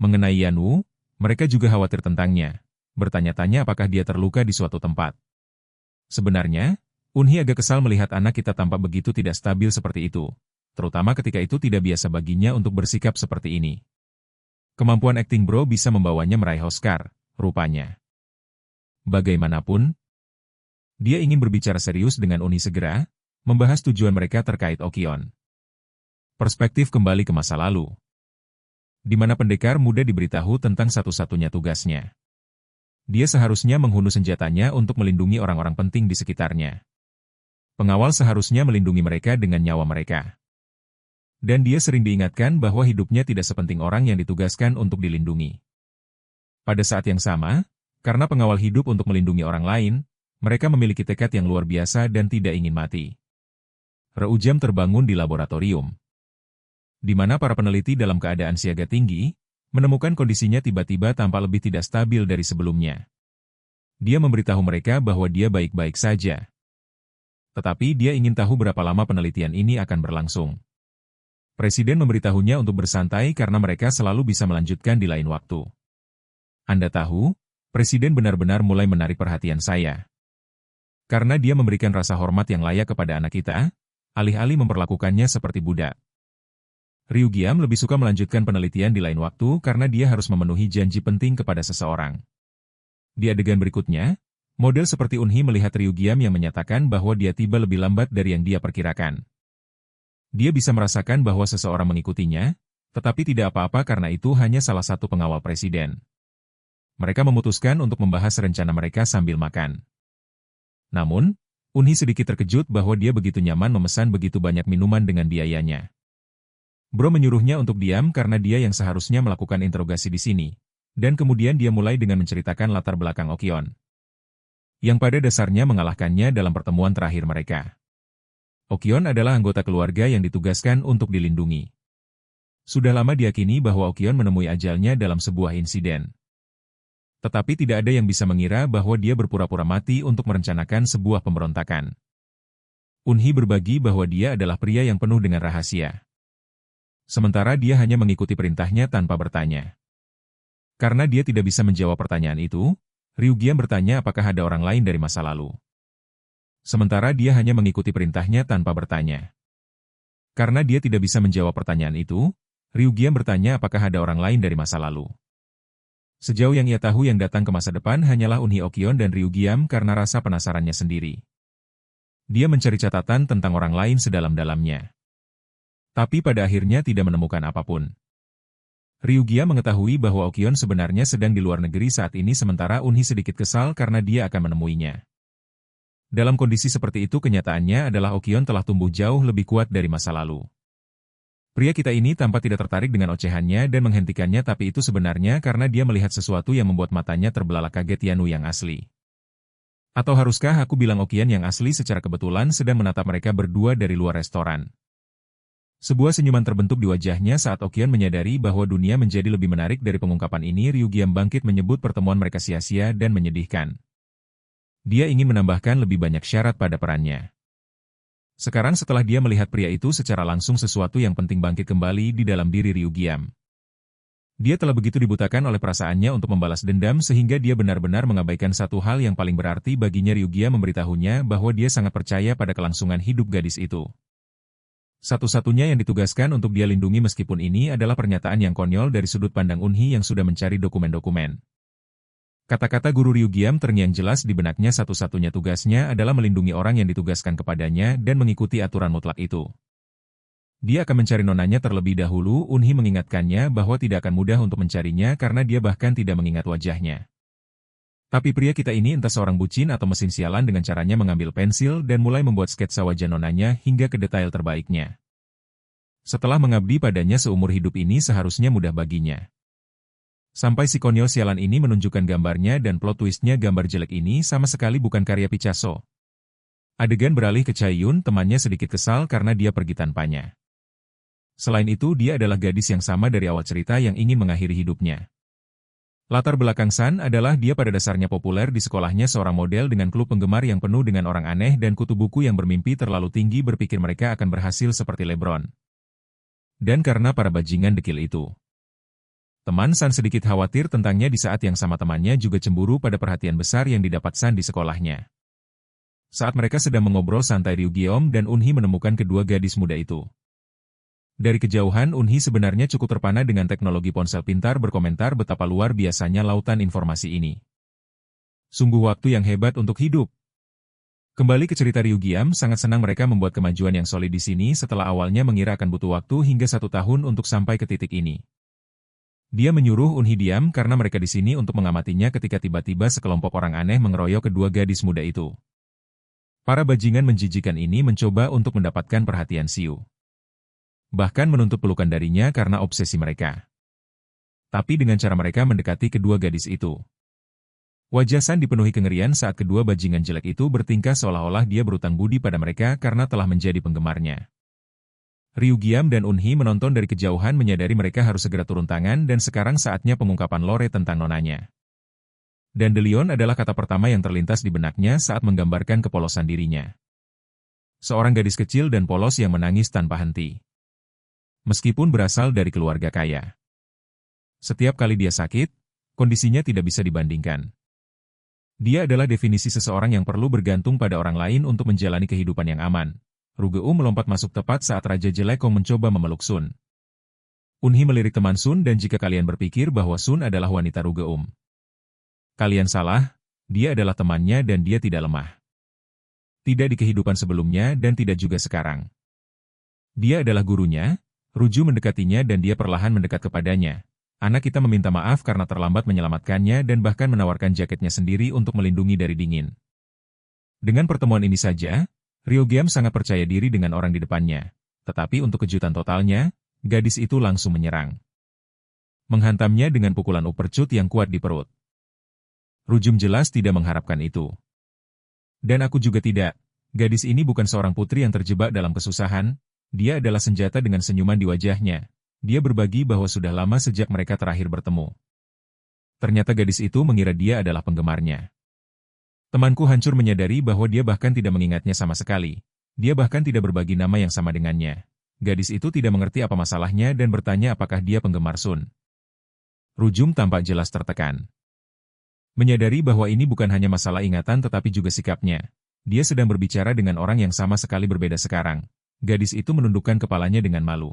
Mengenai Yanwoo, mereka juga khawatir tentangnya, bertanya-tanya apakah dia terluka di suatu tempat. Sebenarnya, Unhee agak kesal melihat anak kita tampak begitu tidak stabil seperti itu, terutama ketika itu tidak biasa baginya untuk bersikap seperti ini. Kemampuan akting Bro bisa membawanya meraih Oscar, rupanya. Bagaimanapun, dia ingin berbicara serius dengan Unhee segera, membahas tujuan mereka terkait Okion. Perspektif kembali ke masa lalu, di mana pendekar muda diberitahu tentang satu-satunya tugasnya. Dia seharusnya menghunus senjatanya untuk melindungi orang-orang penting di sekitarnya. Pengawal seharusnya melindungi mereka dengan nyawa mereka. Dan dia sering diingatkan bahwa hidupnya tidak sepenting orang yang ditugaskan untuk dilindungi. Pada saat yang sama, karena pengawal hidup untuk melindungi orang lain, mereka memiliki tekad yang luar biasa dan tidak ingin mati. Reujam terbangun di laboratorium, di mana para peneliti dalam keadaan siaga tinggi, menemukan kondisinya tiba-tiba tampak lebih tidak stabil dari sebelumnya. Dia memberitahu mereka bahwa dia baik-baik saja. Tetapi dia ingin tahu berapa lama penelitian ini akan berlangsung. Presiden memberitahunya untuk bersantai karena mereka selalu bisa melanjutkan di lain waktu. Anda tahu, Presiden benar-benar mulai menarik perhatian saya. Karena dia memberikan rasa hormat yang layak kepada anak kita, alih-alih memperlakukannya seperti budak. Ryu Geom lebih suka melanjutkan penelitian di lain waktu karena dia harus memenuhi janji penting kepada seseorang. Di adegan berikutnya, model seperti Unhee melihat Ryu Geom yang menyatakan bahwa dia tiba lebih lambat dari yang dia perkirakan. Dia bisa merasakan bahwa seseorang mengikutinya, tetapi tidak apa-apa karena itu hanya salah satu pengawal presiden. Mereka memutuskan untuk membahas rencana mereka sambil makan. Namun, Unhee sedikit terkejut bahwa dia begitu nyaman memesan begitu banyak minuman dengan biayanya. Bro menyuruhnya untuk diam karena dia yang seharusnya melakukan interogasi di sini, dan kemudian dia mulai dengan menceritakan latar belakang Okion, yang pada dasarnya mengalahkannya dalam pertemuan terakhir mereka. Okion adalah anggota keluarga yang ditugaskan untuk dilindungi. Sudah lama diyakini bahwa Okion menemui ajalnya dalam sebuah insiden. Tetapi tidak ada yang bisa mengira bahwa dia berpura-pura mati untuk merencanakan sebuah pemberontakan. Unhee berbagi bahwa dia adalah pria yang penuh dengan rahasia. Sementara dia hanya mengikuti perintahnya tanpa bertanya. Karena dia tidak bisa menjawab pertanyaan itu, Ryu Geom bertanya apakah ada orang lain dari masa lalu. Sementara dia hanya mengikuti perintahnya tanpa bertanya. Karena dia tidak bisa menjawab pertanyaan itu, Ryu Geom bertanya apakah ada orang lain dari masa lalu. Sejauh yang ia tahu yang datang ke masa depan hanyalah Unhee Okion dan Ryu Geom karena rasa penasarannya sendiri. Dia mencari catatan tentang orang lain sedalam-dalamnya. Tapi pada akhirnya tidak menemukan apapun. Ryu Geom mengetahui bahwa Okion sebenarnya sedang di luar negeri saat ini sementara Unhee sedikit kesal karena dia akan menemuinya. Dalam kondisi seperti itu kenyataannya adalah Okion telah tumbuh jauh lebih kuat dari masa lalu. Pria kita ini tampak tidak tertarik dengan ocehannya dan menghentikannya, tapi itu sebenarnya karena dia melihat sesuatu yang membuat matanya terbelalak kaget. Yanu yang asli. Atau haruskah aku bilang Okian yang asli secara kebetulan sedang menatap mereka berdua dari luar restoran. Sebuah senyuman terbentuk di wajahnya saat Okian menyadari bahwa dunia menjadi lebih menarik dari pengungkapan ini. Ryugiam bangkit menyebut pertemuan mereka sia-sia dan menyedihkan. Dia ingin menambahkan lebih banyak syarat pada perannya. Sekarang setelah dia melihat pria itu secara langsung, sesuatu yang penting bangkit kembali di dalam diri Ryugiam. Dia telah begitu dibutakan oleh perasaannya untuk membalas dendam sehingga dia benar-benar mengabaikan satu hal yang paling berarti baginya. Ryugiam memberitahunya bahwa dia sangat percaya pada kelangsungan hidup gadis itu. Satu-satunya yang ditugaskan untuk dia lindungi meskipun ini adalah pernyataan yang konyol dari sudut pandang Unhi yang sudah mencari dokumen-dokumen. Kata-kata guru Ryugiam terngiang jelas di benaknya. Satu-satunya tugasnya adalah melindungi orang yang ditugaskan kepadanya dan mengikuti aturan mutlak itu. Dia akan mencari nonanya terlebih dahulu. Unhi mengingatkannya bahwa tidak akan mudah untuk mencarinya karena dia bahkan tidak mengingat wajahnya. Tapi pria kita ini entah seorang bucin atau mesin sialan dengan caranya mengambil pensil dan mulai membuat sketsa wajah nonanya hingga ke detail terbaiknya. Setelah mengabdi padanya seumur hidup, ini seharusnya mudah baginya. Sampai si konyol sialan ini menunjukkan gambarnya dan plot twistnya gambar jelek ini sama sekali bukan karya Picasso. Adegan beralih ke Chae-yun, temannya sedikit kesal karena dia pergi tanpanya. Selain itu dia adalah gadis yang sama dari awal cerita yang ingin mengakhiri hidupnya. Latar belakang San adalah dia pada dasarnya populer di sekolahnya, seorang model dengan klub penggemar yang penuh dengan orang aneh dan kutu buku yang bermimpi terlalu tinggi berpikir mereka akan berhasil seperti LeBron. Dan karena para bajingan dekil itu. Teman San sedikit khawatir tentangnya di saat yang sama temannya juga cemburu pada perhatian besar yang didapat San di sekolahnya. Saat mereka sedang mengobrol santai, Ryugiam dan Unhi menemukan kedua gadis muda itu. Dari kejauhan Unhi sebenarnya cukup terpana dengan teknologi ponsel pintar, berkomentar betapa luar biasanya lautan informasi ini. Sungguh waktu yang hebat untuk hidup. Kembali ke cerita Ryugiam, sangat senang mereka membuat kemajuan yang solid di sini setelah awalnya mengira akan butuh waktu hingga 1 tahun untuk sampai ke titik ini. Dia menyuruh Unhi diam karena mereka di sini untuk mengamatinya ketika tiba-tiba sekelompok orang aneh mengeroyok kedua gadis muda itu. Para bajingan menjijikan ini mencoba untuk mendapatkan perhatian Siu. Bahkan menuntut pelukan darinya karena obsesi mereka. Tapi dengan cara mereka mendekati kedua gadis itu. Wajah San dipenuhi kengerian saat kedua bajingan jelek itu bertingkah seolah-olah dia berutang budi pada mereka karena telah menjadi penggemarnya. Ryugiam dan Unhi menonton dari kejauhan, menyadari mereka harus segera turun tangan dan sekarang saatnya pengungkapan lore tentang nonanya. Dandelion adalah kata pertama yang terlintas di benaknya saat menggambarkan kepolosan dirinya. Seorang gadis kecil dan polos yang menangis tanpa henti. Meskipun berasal dari keluarga kaya. Setiap kali dia sakit, kondisinya tidak bisa dibandingkan. Dia adalah definisi seseorang yang perlu bergantung pada orang lain untuk menjalani kehidupan yang aman. Rugeum melompat masuk tepat saat Raja Jelekong mencoba memeluk Sun. Unhi melirik teman Sun, dan jika kalian berpikir bahwa Sun adalah wanita Rugeum, kalian salah, dia adalah temannya dan dia tidak lemah. Tidak di kehidupan sebelumnya dan tidak juga sekarang. Dia adalah gurunya. Ruju mendekatinya dan dia perlahan mendekat kepadanya. Anak kita meminta maaf karena terlambat menyelamatkannya dan bahkan menawarkan jaketnya sendiri untuk melindungi dari dingin. Dengan pertemuan ini saja, Ryugiam sangat percaya diri dengan orang di depannya. Tetapi untuk kejutan totalnya, gadis itu langsung menyerang. Menghantamnya dengan pukulan uppercut yang kuat di perut. Rujum jelas tidak mengharapkan itu. Dan aku juga tidak. Gadis ini bukan seorang putri yang terjebak dalam kesusahan. Dia adalah senjata dengan senyuman di wajahnya. Dia berbagi bahwa sudah lama sejak mereka terakhir bertemu. Ternyata gadis itu mengira dia adalah penggemarnya. Temanku hancur menyadari bahwa dia bahkan tidak mengingatnya sama sekali. Dia bahkan tidak berbagi nama yang sama dengannya. Gadis itu tidak mengerti apa masalahnya dan bertanya apakah dia penggemar Sun. Rujum tampak jelas tertekan. Menyadari bahwa ini bukan hanya masalah ingatan tetapi juga sikapnya. Dia sedang berbicara dengan orang yang sama sekali berbeda sekarang. Gadis itu menundukkan kepalanya dengan malu.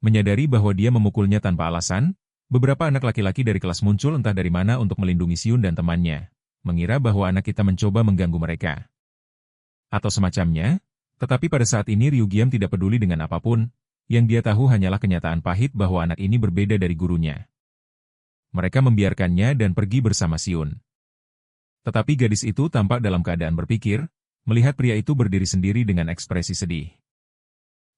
Menyadari bahwa dia memukulnya tanpa alasan, beberapa anak laki-laki dari kelas muncul entah dari mana untuk melindungi Siun dan temannya. Mengira bahwa anak kita mencoba mengganggu mereka. Atau semacamnya, tetapi pada saat ini Ryugiam tidak peduli dengan apapun, yang dia tahu hanyalah kenyataan pahit bahwa anak ini berbeda dari gurunya. Mereka membiarkannya dan pergi bersama Siun. Tetapi gadis itu tampak dalam keadaan berpikir, melihat pria itu berdiri sendiri dengan ekspresi sedih.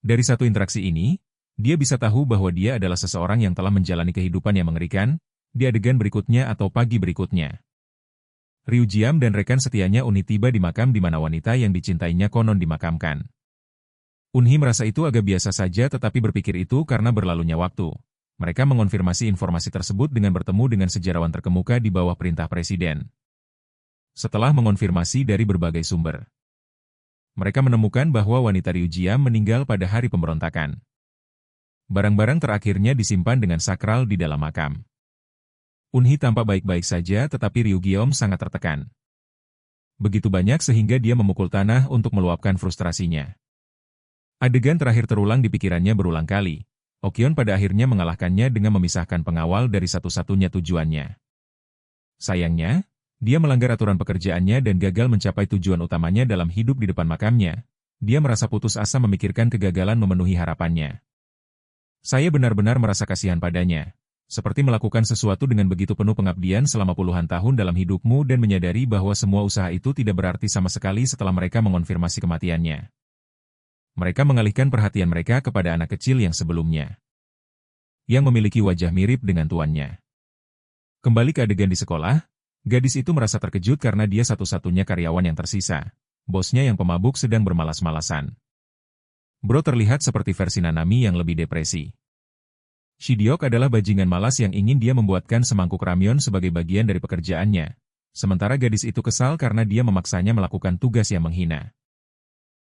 Dari satu interaksi ini, dia bisa tahu bahwa dia adalah seseorang yang telah menjalani kehidupan yang mengerikan, di adegan berikutnya atau pagi berikutnya. Ryu Jiam dan rekan setianya Unhi tiba di makam di mana wanita yang dicintainya konon dimakamkan. Unhi merasa itu agak biasa saja tetapi berpikir itu karena berlalunya waktu. Mereka mengonfirmasi informasi tersebut dengan bertemu dengan sejarawan terkemuka di bawah perintah presiden. Setelah mengonfirmasi dari berbagai sumber, mereka menemukan bahwa wanita Ryu Jiam meninggal pada hari pemberontakan. Barang-barang terakhirnya disimpan dengan sakral di dalam makam. Unhi tampak baik-baik saja tetapi Ryu Giom sangat tertekan. Begitu banyak sehingga dia memukul tanah untuk meluapkan frustrasinya. Adegan terakhir terulang di pikirannya berulang kali. Okyeon pada akhirnya mengalahkannya dengan memisahkan pengawal dari satu-satunya tujuannya. Sayangnya, dia melanggar aturan pekerjaannya dan gagal mencapai tujuan utamanya dalam hidup di depan makamnya. Dia merasa putus asa memikirkan kegagalan memenuhi harapannya. Saya benar-benar merasa kasihan padanya. Seperti melakukan sesuatu dengan begitu penuh pengabdian selama puluhan tahun dalam hidupmu dan menyadari bahwa semua usaha itu tidak berarti sama sekali setelah mereka mengonfirmasi kematiannya. Mereka mengalihkan perhatian mereka kepada anak kecil yang sebelumnya, yang memiliki wajah mirip dengan tuannya. Kembali ke adegan di sekolah, gadis itu merasa terkejut karena dia satu-satunya karyawan yang tersisa. Bosnya yang pemabuk sedang bermalas-malasan. Bro terlihat seperti versi Nanami yang lebih depresi. Shideok adalah bajingan malas yang ingin dia membuatkan semangkuk ramyeon sebagai bagian dari pekerjaannya. Sementara gadis itu kesal karena dia memaksanya melakukan tugas yang menghina.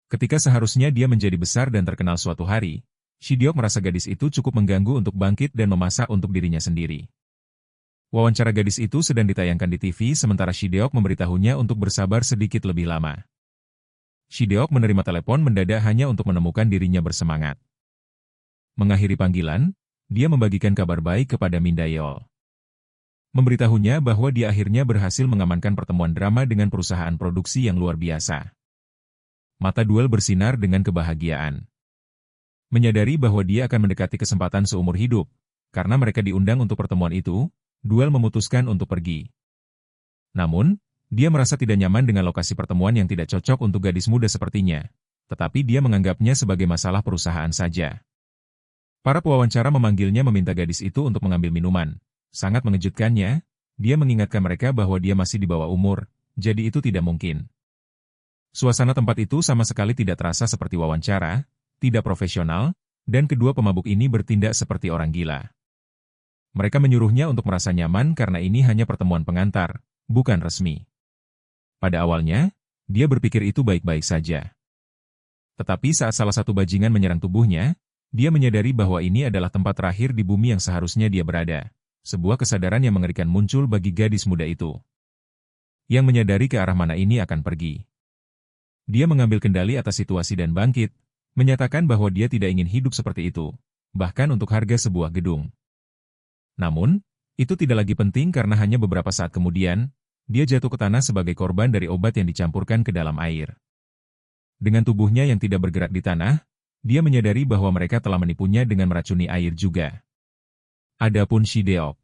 Ketika seharusnya dia menjadi besar dan terkenal suatu hari, Shideok merasa gadis itu cukup mengganggu untuk bangkit dan memasak untuk dirinya sendiri. Wawancara gadis itu sedang ditayangkan di TV sementara Shideok memberitahunya untuk bersabar sedikit lebih lama. Shideok menerima telepon mendadak hanya untuk menemukan dirinya bersemangat. Mengakhiri panggilan, dia membagikan kabar baik kepada Min Daeol. Memberitahunya bahwa dia akhirnya berhasil mengamankan pertemuan drama dengan perusahaan produksi yang luar biasa. Mata Duel bersinar dengan kebahagiaan. Menyadari bahwa dia akan mendekati kesempatan seumur hidup, karena mereka diundang untuk pertemuan itu, Duel memutuskan untuk pergi. Namun, dia merasa tidak nyaman dengan lokasi pertemuan yang tidak cocok untuk gadis muda sepertinya, tetapi dia menganggapnya sebagai masalah perusahaan saja. Para pewawancara memanggilnya meminta gadis itu untuk mengambil minuman. Sangat mengejutkannya, dia mengingatkan mereka bahwa dia masih di bawah umur, jadi itu tidak mungkin. Suasana tempat itu sama sekali tidak terasa seperti wawancara, tidak profesional, dan kedua pemabuk ini bertindak seperti orang gila. Mereka menyuruhnya untuk merasa nyaman karena ini hanya pertemuan pengantar, bukan resmi. Pada awalnya, dia berpikir itu baik-baik saja. Tetapi saat salah satu bajingan menyerang tubuhnya, dia menyadari bahwa ini adalah tempat terakhir di bumi yang seharusnya dia berada. Sebuah kesadaran yang mengerikan muncul bagi gadis muda itu, yang menyadari ke arah mana ini akan pergi. Dia mengambil kendali atas situasi dan bangkit, menyatakan bahwa dia tidak ingin hidup seperti itu, bahkan untuk harga sebuah gedung. Namun, itu tidak lagi penting karena hanya beberapa saat kemudian, dia jatuh ke tanah sebagai korban dari obat yang dicampurkan ke dalam air. Dengan tubuhnya yang tidak bergerak di tanah, dia menyadari bahwa mereka telah menipunya dengan meracuni air juga. Adapun Shideok,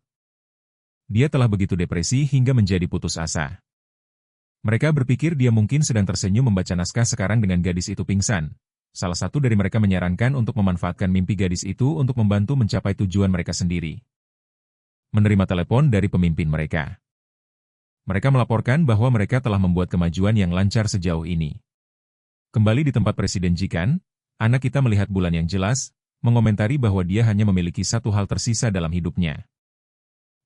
dia telah begitu depresi hingga menjadi putus asa. Mereka berpikir dia mungkin sedang tersenyum membaca naskah sekarang dengan gadis itu pingsan. Salah satu dari mereka menyarankan untuk memanfaatkan mimpi gadis itu untuk membantu mencapai tujuan mereka sendiri. Menerima telepon dari pemimpin mereka. Mereka melaporkan bahwa mereka telah membuat kemajuan yang lancar sejauh ini. Kembali di tempat Presiden Jikan, anak kita melihat bulan yang jelas, mengomentari bahwa dia hanya memiliki satu hal tersisa dalam hidupnya.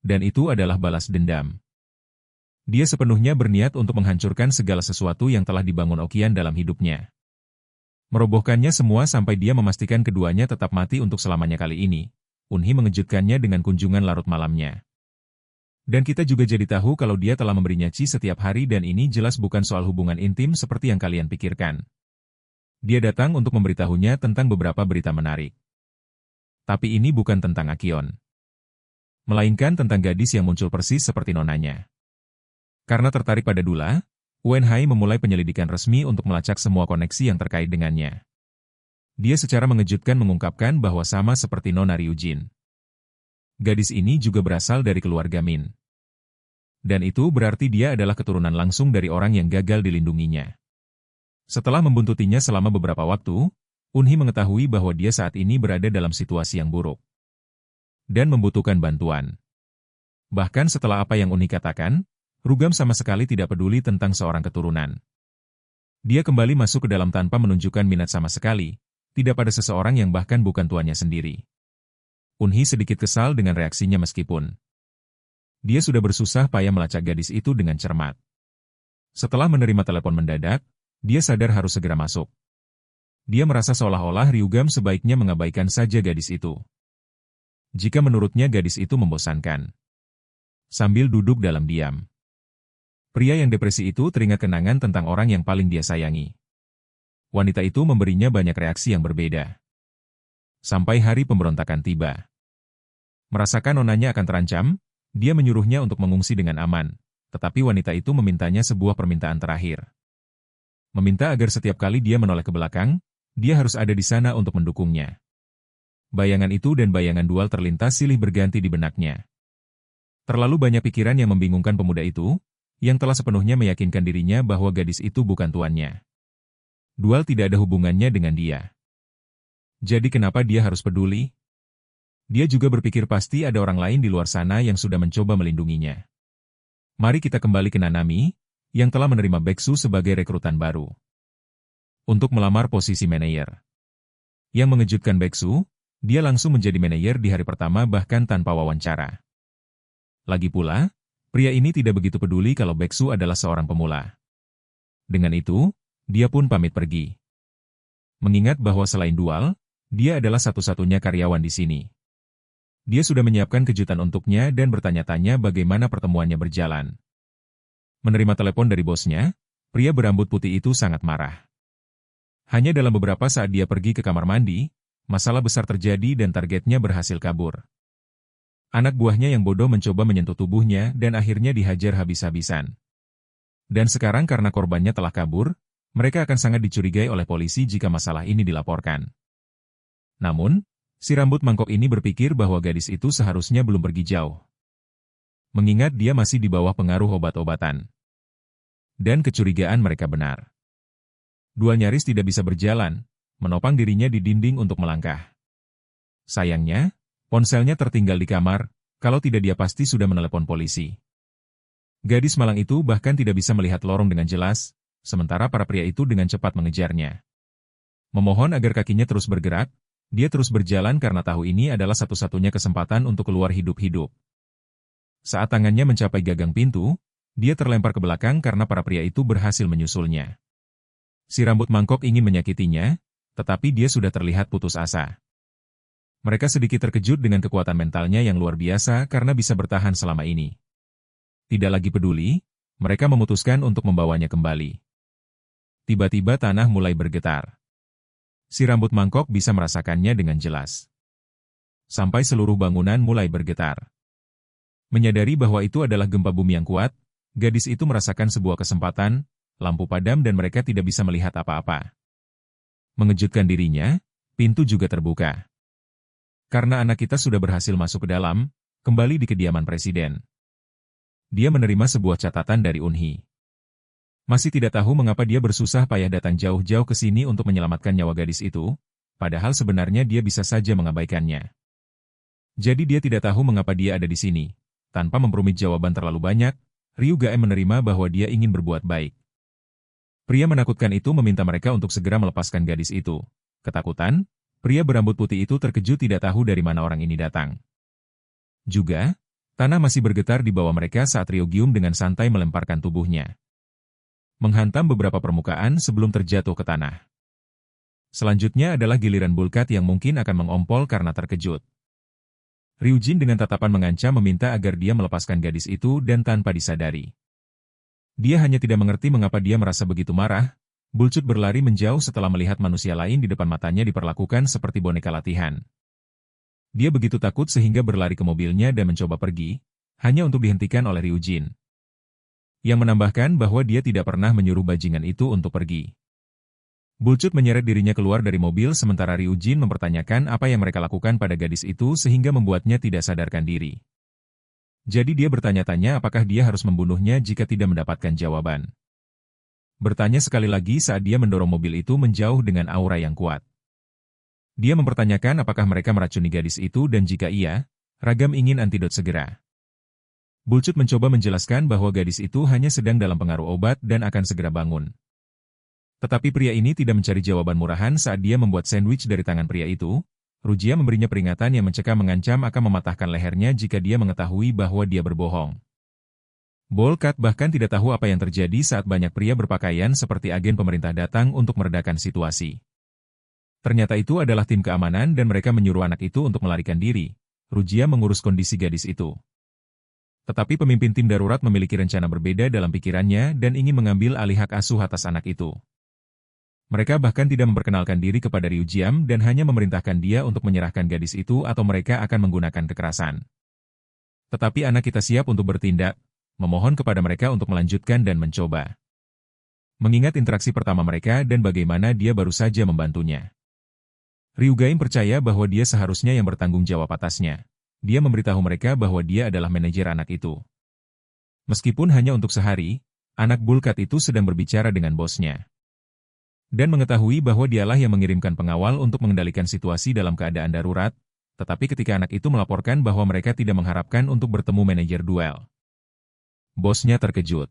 Dan itu adalah balas dendam. Dia sepenuhnya berniat untuk menghancurkan segala sesuatu yang telah dibangun Okian dalam hidupnya. Merobohkannya semua sampai dia memastikan keduanya tetap mati untuk selamanya kali ini. Unhi mengejutkannya dengan kunjungan larut malamnya. Dan kita juga jadi tahu kalau dia telah memberinya Ci setiap hari dan ini jelas bukan soal hubungan intim seperti yang kalian pikirkan. Dia datang untuk memberitahunya tentang beberapa berita menarik. Tapi ini bukan tentang Akion, melainkan tentang gadis yang muncul persis seperti nonanya. Karena tertarik pada Dula, Wenhai memulai penyelidikan resmi untuk melacak semua koneksi yang terkait dengannya. Dia secara mengejutkan mengungkapkan bahwa sama seperti Nona Ryujin, gadis ini juga berasal dari keluarga Min. Dan itu berarti dia adalah keturunan langsung dari orang yang gagal dilindunginya. Setelah membuntutinya selama beberapa waktu, Unhee mengetahui bahwa dia saat ini berada dalam situasi yang buruk dan membutuhkan bantuan. Bahkan setelah apa yang Unhee katakan, Rugam sama sekali tidak peduli tentang seorang keturunan. Dia kembali masuk ke dalam tanpa menunjukkan minat sama sekali, tidak pada seseorang yang bahkan bukan tuannya sendiri. Unhee sedikit kesal dengan reaksinya meskipun dia sudah bersusah payah melacak gadis itu dengan cermat. Setelah menerima telepon mendadak, dia sadar harus segera masuk. Dia merasa seolah-olah Ryugam sebaiknya mengabaikan saja gadis itu. Jika menurutnya gadis itu membosankan. Sambil duduk dalam diam, pria yang depresi itu teringat kenangan tentang orang yang paling dia sayangi. Wanita itu memberinya banyak reaksi yang berbeda. Sampai hari pemberontakan tiba. Merasakan nonanya akan terancam, dia menyuruhnya untuk mengungsi dengan aman, tetapi wanita itu memintanya sebuah permintaan terakhir. Meminta agar setiap kali dia menoleh ke belakang, dia harus ada di sana untuk mendukungnya. Bayangan itu dan bayangan dual terlintas silih berganti di benaknya. Terlalu banyak pikiran yang membingungkan pemuda itu, yang telah sepenuhnya meyakinkan dirinya bahwa gadis itu bukan tuannya. Dual tidak ada hubungannya dengan dia. Jadi kenapa dia harus peduli? Dia juga berpikir pasti ada orang lain di luar sana yang sudah mencoba melindunginya. Mari kita kembali ke Nanami, yang telah menerima Baeksu sebagai rekrutan baru untuk melamar posisi manajer. Yang mengejutkan Baeksu, dia langsung menjadi manajer di hari pertama bahkan tanpa wawancara. Lagi pula, pria ini tidak begitu peduli kalau Baeksu adalah seorang pemula. Dengan itu, dia pun pamit pergi. Mengingat bahwa selain Dual, dia adalah satu-satunya karyawan di sini. Dia sudah menyiapkan kejutan untuknya dan bertanya-tanya bagaimana pertemuannya berjalan. Menerima telepon dari bosnya, pria berambut putih itu sangat marah. Hanya dalam beberapa saat dia pergi ke kamar mandi, masalah besar terjadi dan targetnya berhasil kabur. Anak buahnya yang bodoh mencoba menyentuh tubuhnya dan akhirnya dihajar habis-habisan. Dan sekarang karena korbannya telah kabur, mereka akan sangat dicurigai oleh polisi jika masalah ini dilaporkan. Namun, si rambut mangkok ini berpikir bahwa gadis itu seharusnya belum pergi jauh. Mengingat dia masih di bawah pengaruh obat-obatan. Dan kecurigaan mereka benar. Dual nyaris tidak bisa berjalan, menopang dirinya di dinding untuk melangkah. Sayangnya, ponselnya tertinggal di kamar, kalau tidak dia pasti sudah menelepon polisi. Gadis malang itu bahkan tidak bisa melihat lorong dengan jelas, sementara para pria itu dengan cepat mengejarnya. Memohon agar kakinya terus bergerak, dia terus berjalan karena tahu ini adalah satu-satunya kesempatan untuk keluar hidup-hidup. Saat tangannya mencapai gagang pintu, dia terlempar ke belakang karena para pria itu berhasil menyusulnya. Si rambut mangkok ingin menyakitinya, tetapi dia sudah terlihat putus asa. Mereka sedikit terkejut dengan kekuatan mentalnya yang luar biasa karena bisa bertahan selama ini. Tidak lagi peduli, mereka memutuskan untuk membawanya kembali. Tiba-tiba tanah mulai bergetar. Si rambut mangkok bisa merasakannya dengan jelas. Sampai seluruh bangunan mulai bergetar. Menyadari bahwa itu adalah gempa bumi yang kuat, gadis itu merasakan sebuah kesempatan, lampu padam dan mereka tidak bisa melihat apa-apa. Mengejutkan dirinya, pintu juga terbuka. Karena anak kita sudah berhasil masuk ke dalam, kembali di kediaman presiden. Dia menerima sebuah catatan dari Unhee. Masih tidak tahu mengapa dia bersusah payah datang jauh-jauh ke sini untuk menyelamatkan nyawa gadis itu, padahal sebenarnya dia bisa saja mengabaikannya. Jadi dia tidak tahu mengapa dia ada di sini. Tanpa memperumit jawaban terlalu banyak, Ryuga menerima bahwa dia ingin berbuat baik. Pria menakutkan itu meminta mereka untuk segera melepaskan gadis itu. Ketakutan, pria berambut putih itu terkejut tidak tahu dari mana orang ini datang. Juga, tanah masih bergetar di bawah mereka saat Ryugyum dengan santai melemparkan tubuhnya. Menghantam beberapa permukaan sebelum terjatuh ke tanah. Selanjutnya adalah giliran Bulkat yang mungkin akan mengompol karena terkejut. Ryujin dengan tatapan mengancam meminta agar dia melepaskan gadis itu dan tanpa disadari. Dia hanya tidak mengerti mengapa dia merasa begitu marah. Bulcut berlari menjauh setelah melihat manusia lain di depan matanya diperlakukan seperti boneka latihan. Dia begitu takut sehingga berlari ke mobilnya dan mencoba pergi, hanya untuk dihentikan oleh Ryujin. Yang menambahkan bahwa dia tidak pernah menyuruh bajingan itu untuk pergi. Bulcut menyeret dirinya keluar dari mobil sementara Ryujin mempertanyakan apa yang mereka lakukan pada gadis itu sehingga membuatnya tidak sadarkan diri. Jadi dia bertanya-tanya apakah dia harus membunuhnya jika tidak mendapatkan jawaban. Bertanya sekali lagi saat dia mendorong mobil itu menjauh dengan aura yang kuat. Dia mempertanyakan apakah mereka meracuni gadis itu dan jika iya, Ragam ingin antidot segera. Bulcut mencoba menjelaskan bahwa gadis itu hanya sedang dalam pengaruh obat dan akan segera bangun. Tetapi pria ini tidak mencari jawaban murahan saat dia membuat sandwich dari tangan pria itu. Rujia memberinya peringatan yang mencekam mengancam akan mematahkan lehernya jika dia mengetahui bahwa dia berbohong. Bolkat bahkan tidak tahu apa yang terjadi saat banyak pria berpakaian seperti agen pemerintah datang untuk meredakan situasi. Ternyata itu adalah tim keamanan dan mereka menyuruh anak itu untuk melarikan diri. Rujia mengurus kondisi gadis itu. Tetapi pemimpin tim darurat memiliki rencana berbeda dalam pikirannya dan ingin mengambil alih hak asuh atas anak itu. Mereka bahkan tidak memperkenalkan diri kepada Ryu Jiam dan hanya memerintahkan dia untuk menyerahkan gadis itu atau mereka akan menggunakan kekerasan. Tetapi anak kita siap untuk bertindak, memohon kepada mereka untuk melanjutkan dan mencoba. Mengingat interaksi pertama mereka dan bagaimana dia baru saja membantunya. Ryu Gaim percaya bahwa dia seharusnya yang bertanggung jawab atasnya. Dia memberitahu mereka bahwa dia adalah manajer anak itu. Meskipun hanya untuk sehari, anak Bulkat itu sedang berbicara dengan bosnya. Dan mengetahui bahwa dialah yang mengirimkan pengawal untuk mengendalikan situasi dalam keadaan darurat, tetapi ketika anak itu melaporkan bahwa mereka tidak mengharapkan untuk bertemu manajer duel. Bosnya terkejut.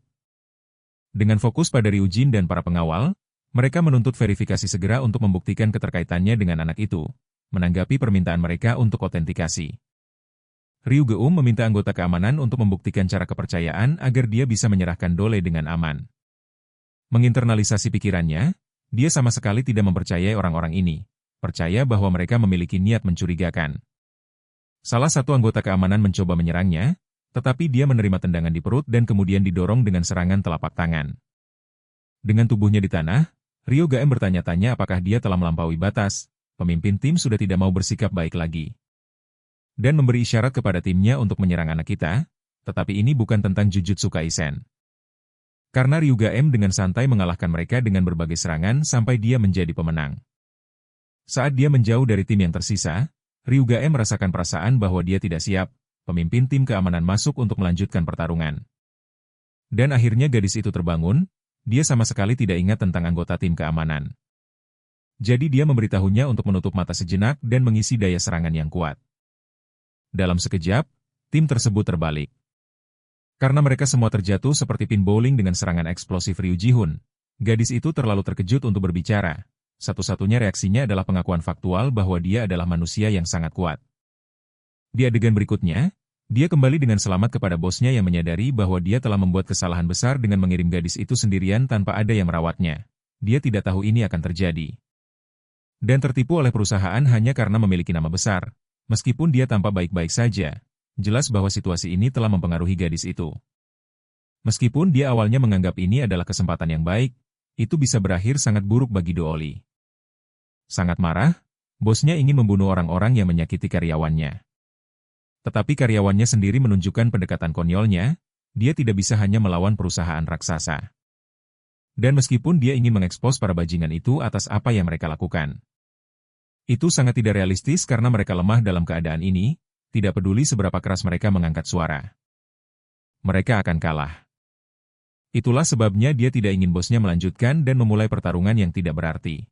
Dengan fokus pada Ryujin dan para pengawal, mereka menuntut verifikasi segera untuk membuktikan keterkaitannya dengan anak itu, menanggapi permintaan mereka untuk otentikasi. Ryu Geum meminta anggota keamanan untuk membuktikan cara kepercayaan agar dia bisa menyerahkan Dole dengan aman. Menginternalisasi pikirannya, dia sama sekali tidak mempercayai orang-orang ini, percaya bahwa mereka memiliki niat mencurigakan. Salah satu anggota keamanan mencoba menyerangnya, tetapi dia menerima tendangan di perut dan kemudian didorong dengan serangan telapak tangan. Dengan tubuhnya di tanah, Ryu Gaem bertanya-tanya apakah dia telah melampaui batas. Pemimpin tim sudah tidak mau bersikap baik lagi. Dan memberi isyarat kepada timnya untuk menyerang anak kita, tetapi ini bukan tentang Jujutsu Kaisen. Karena Ryu Gaem dengan santai mengalahkan mereka dengan berbagai serangan sampai dia menjadi pemenang. Saat dia menjauh dari tim yang tersisa, Ryu Gaem merasakan perasaan bahwa dia tidak siap. Pemimpin tim keamanan masuk untuk melanjutkan pertarungan. Dan akhirnya gadis itu terbangun, dia sama sekali tidak ingat tentang anggota tim keamanan. Jadi dia memberitahunya untuk menutup mata sejenak dan mengisi daya serangan yang kuat. Dalam sekejap, tim tersebut terbalik. Karena mereka semua terjatuh seperti pin bowling dengan serangan eksplosif Ryu Ji-hun, gadis itu terlalu terkejut untuk berbicara. Satu-satunya reaksinya adalah pengakuan faktual bahwa dia adalah manusia yang sangat kuat. Di adegan berikutnya, dia kembali dengan selamat kepada bosnya yang menyadari bahwa dia telah membuat kesalahan besar dengan mengirim gadis itu sendirian tanpa ada yang merawatnya. Dia tidak tahu ini akan terjadi. Dan tertipu oleh perusahaan hanya karena memiliki nama besar. Meskipun dia tampak baik-baik saja, jelas bahwa situasi ini telah mempengaruhi gadis itu. Meskipun dia awalnya menganggap ini adalah kesempatan yang baik, itu bisa berakhir sangat buruk bagi Dooli. Sangat marah, bosnya ingin membunuh orang-orang yang menyakiti karyawannya. Tetapi karyawannya sendiri menunjukkan pendekatan konyolnya, dia tidak bisa hanya melawan perusahaan raksasa. Dan meskipun dia ingin mengekspos para bajingan itu atas apa yang mereka lakukan. Itu sangat tidak realistis karena mereka lemah dalam keadaan ini, tidak peduli seberapa keras mereka mengangkat suara. Mereka akan kalah. Itulah sebabnya dia tidak ingin bosnya melanjutkan dan memulai pertarungan yang tidak berarti.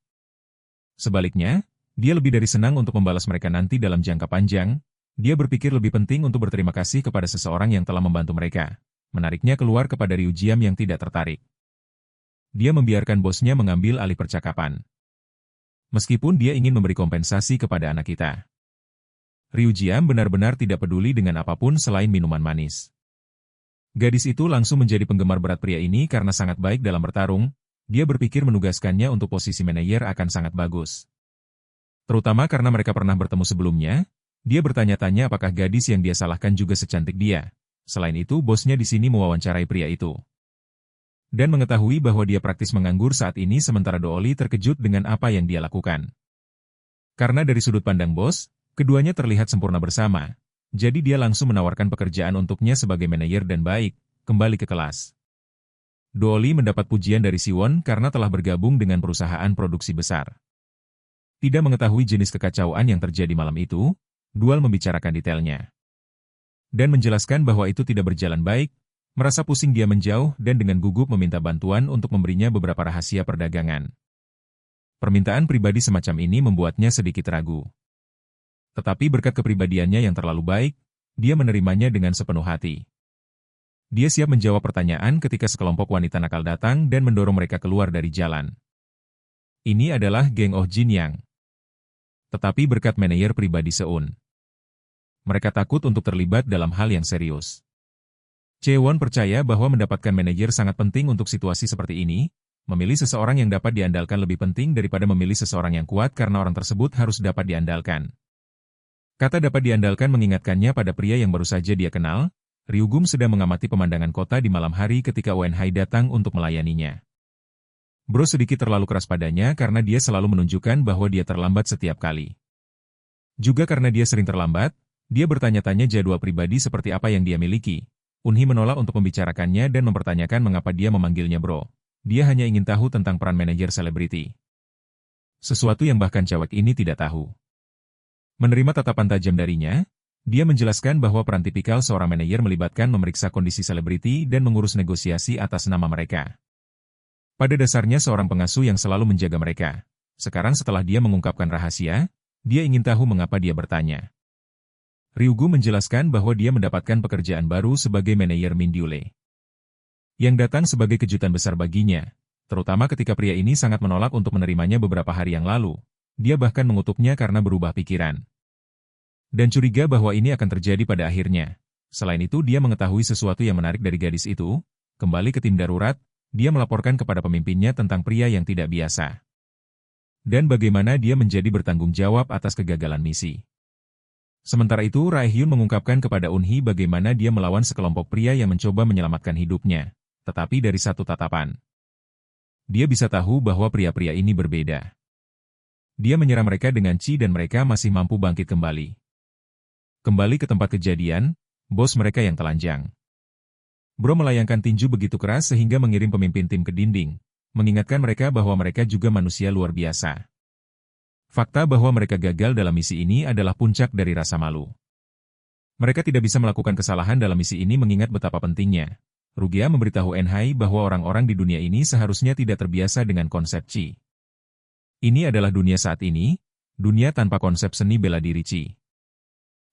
Sebaliknya, dia lebih dari senang untuk membalas mereka nanti dalam jangka panjang. Dia berpikir lebih penting untuk berterima kasih kepada seseorang yang telah membantu mereka, menariknya keluar kepada Ryu Jiam yang tidak tertarik. Dia membiarkan bosnya mengambil alih percakapan. Meskipun dia ingin memberi kompensasi kepada anak kita. Ryu Jiam benar-benar tidak peduli dengan apapun selain minuman manis. Gadis itu langsung menjadi penggemar berat pria ini karena sangat baik dalam bertarung. Dia berpikir menugaskannya untuk posisi manajer akan sangat bagus. Terutama karena mereka pernah bertemu sebelumnya. Dia bertanya-tanya apakah gadis yang dia salahkan juga secantik dia. Selain itu, bosnya di sini mewawancarai pria itu. Dan mengetahui bahwa dia praktis menganggur saat ini sementara Dooli terkejut dengan apa yang dia lakukan. Karena dari sudut pandang bos, keduanya terlihat sempurna bersama. Jadi dia langsung menawarkan pekerjaan untuknya sebagai manajer dan baik, kembali ke kelas. Dooli mendapat pujian dari Siwon karena telah bergabung dengan perusahaan produksi besar. Tidak mengetahui jenis kekacauan yang terjadi malam itu, Dual membicarakan detailnya. dan menjelaskan bahwa itu tidak berjalan baik. Merasa pusing dia menjauh dan dengan gugup meminta bantuan untuk memberinya beberapa rahasia perdagangan. Permintaan pribadi semacam ini membuatnya sedikit ragu. Tetapi berkat kepribadiannya yang terlalu baik, dia menerimanya dengan sepenuh hati. Dia siap menjawab pertanyaan ketika sekelompok wanita nakal datang dan mendorong mereka keluar dari jalan. Ini adalah geng Oh Jin Yang. Tetapi berkat manajer pribadi Seun, mereka takut untuk terlibat dalam hal yang serius. Chaewon percaya bahwa mendapatkan manajer sangat penting untuk situasi seperti ini. Memilih seseorang yang dapat diandalkan lebih penting daripada memilih seseorang yang kuat karena orang tersebut harus dapat diandalkan. Kata dapat diandalkan mengingatkannya pada pria yang baru saja dia kenal. Ryugum sedang mengamati pemandangan kota di malam hari ketika Wenhai datang untuk melayaninya. Bro sedikit terlalu keras padanya karena dia selalu menunjukkan bahwa dia terlambat setiap kali. Juga karena dia sering terlambat, dia bertanya-tanya jadwal pribadi seperti apa yang dia miliki. Unhee menolak untuk membicarakannya dan mempertanyakan mengapa dia memanggilnya bro. Dia hanya ingin tahu tentang peran manajer selebriti. Sesuatu yang bahkan cewek ini tidak tahu. Menerima tatapan tajam darinya, dia menjelaskan bahwa peran tipikal seorang manajer melibatkan memeriksa kondisi selebriti dan mengurus negosiasi atas nama mereka. Pada dasarnya seorang pengasuh yang selalu menjaga mereka. Sekarang setelah dia mengungkapkan rahasia, dia ingin tahu mengapa dia bertanya. Ryugu menjelaskan bahwa dia mendapatkan pekerjaan baru sebagai manajer Min Dyule. Yang datang sebagai kejutan besar baginya, terutama ketika pria ini sangat menolak untuk menerimanya beberapa hari yang lalu. Dia bahkan mengutuknya karena berubah pikiran. Dan curiga bahwa ini akan terjadi pada akhirnya. Selain itu dia mengetahui sesuatu yang menarik dari gadis itu. Kembali ke tim darurat, dia melaporkan kepada pemimpinnya tentang pria yang tidak biasa. Dan bagaimana dia menjadi bertanggung jawab atas kegagalan misi. Sementara itu Rae-hyun mengungkapkan kepada Unhee bagaimana dia melawan sekelompok pria yang mencoba menyelamatkan hidupnya. Tetapi dari satu tatapan, dia bisa tahu bahwa pria-pria ini berbeda. Dia menyerang mereka dengan chi dan mereka masih mampu bangkit kembali. Kembali ke tempat kejadian, bos mereka yang telanjang. Bro melayangkan tinju begitu keras sehingga mengirim pemimpin tim ke dinding, mengingatkan mereka bahwa mereka juga manusia luar biasa. Fakta bahwa mereka gagal dalam misi ini adalah puncak dari rasa malu. Mereka tidak bisa melakukan kesalahan dalam misi ini mengingat betapa pentingnya. Rugia memberitahu Enhai bahwa orang-orang di dunia ini seharusnya tidak terbiasa dengan konsep chi. Ini adalah dunia saat ini, dunia tanpa konsep seni bela diri chi.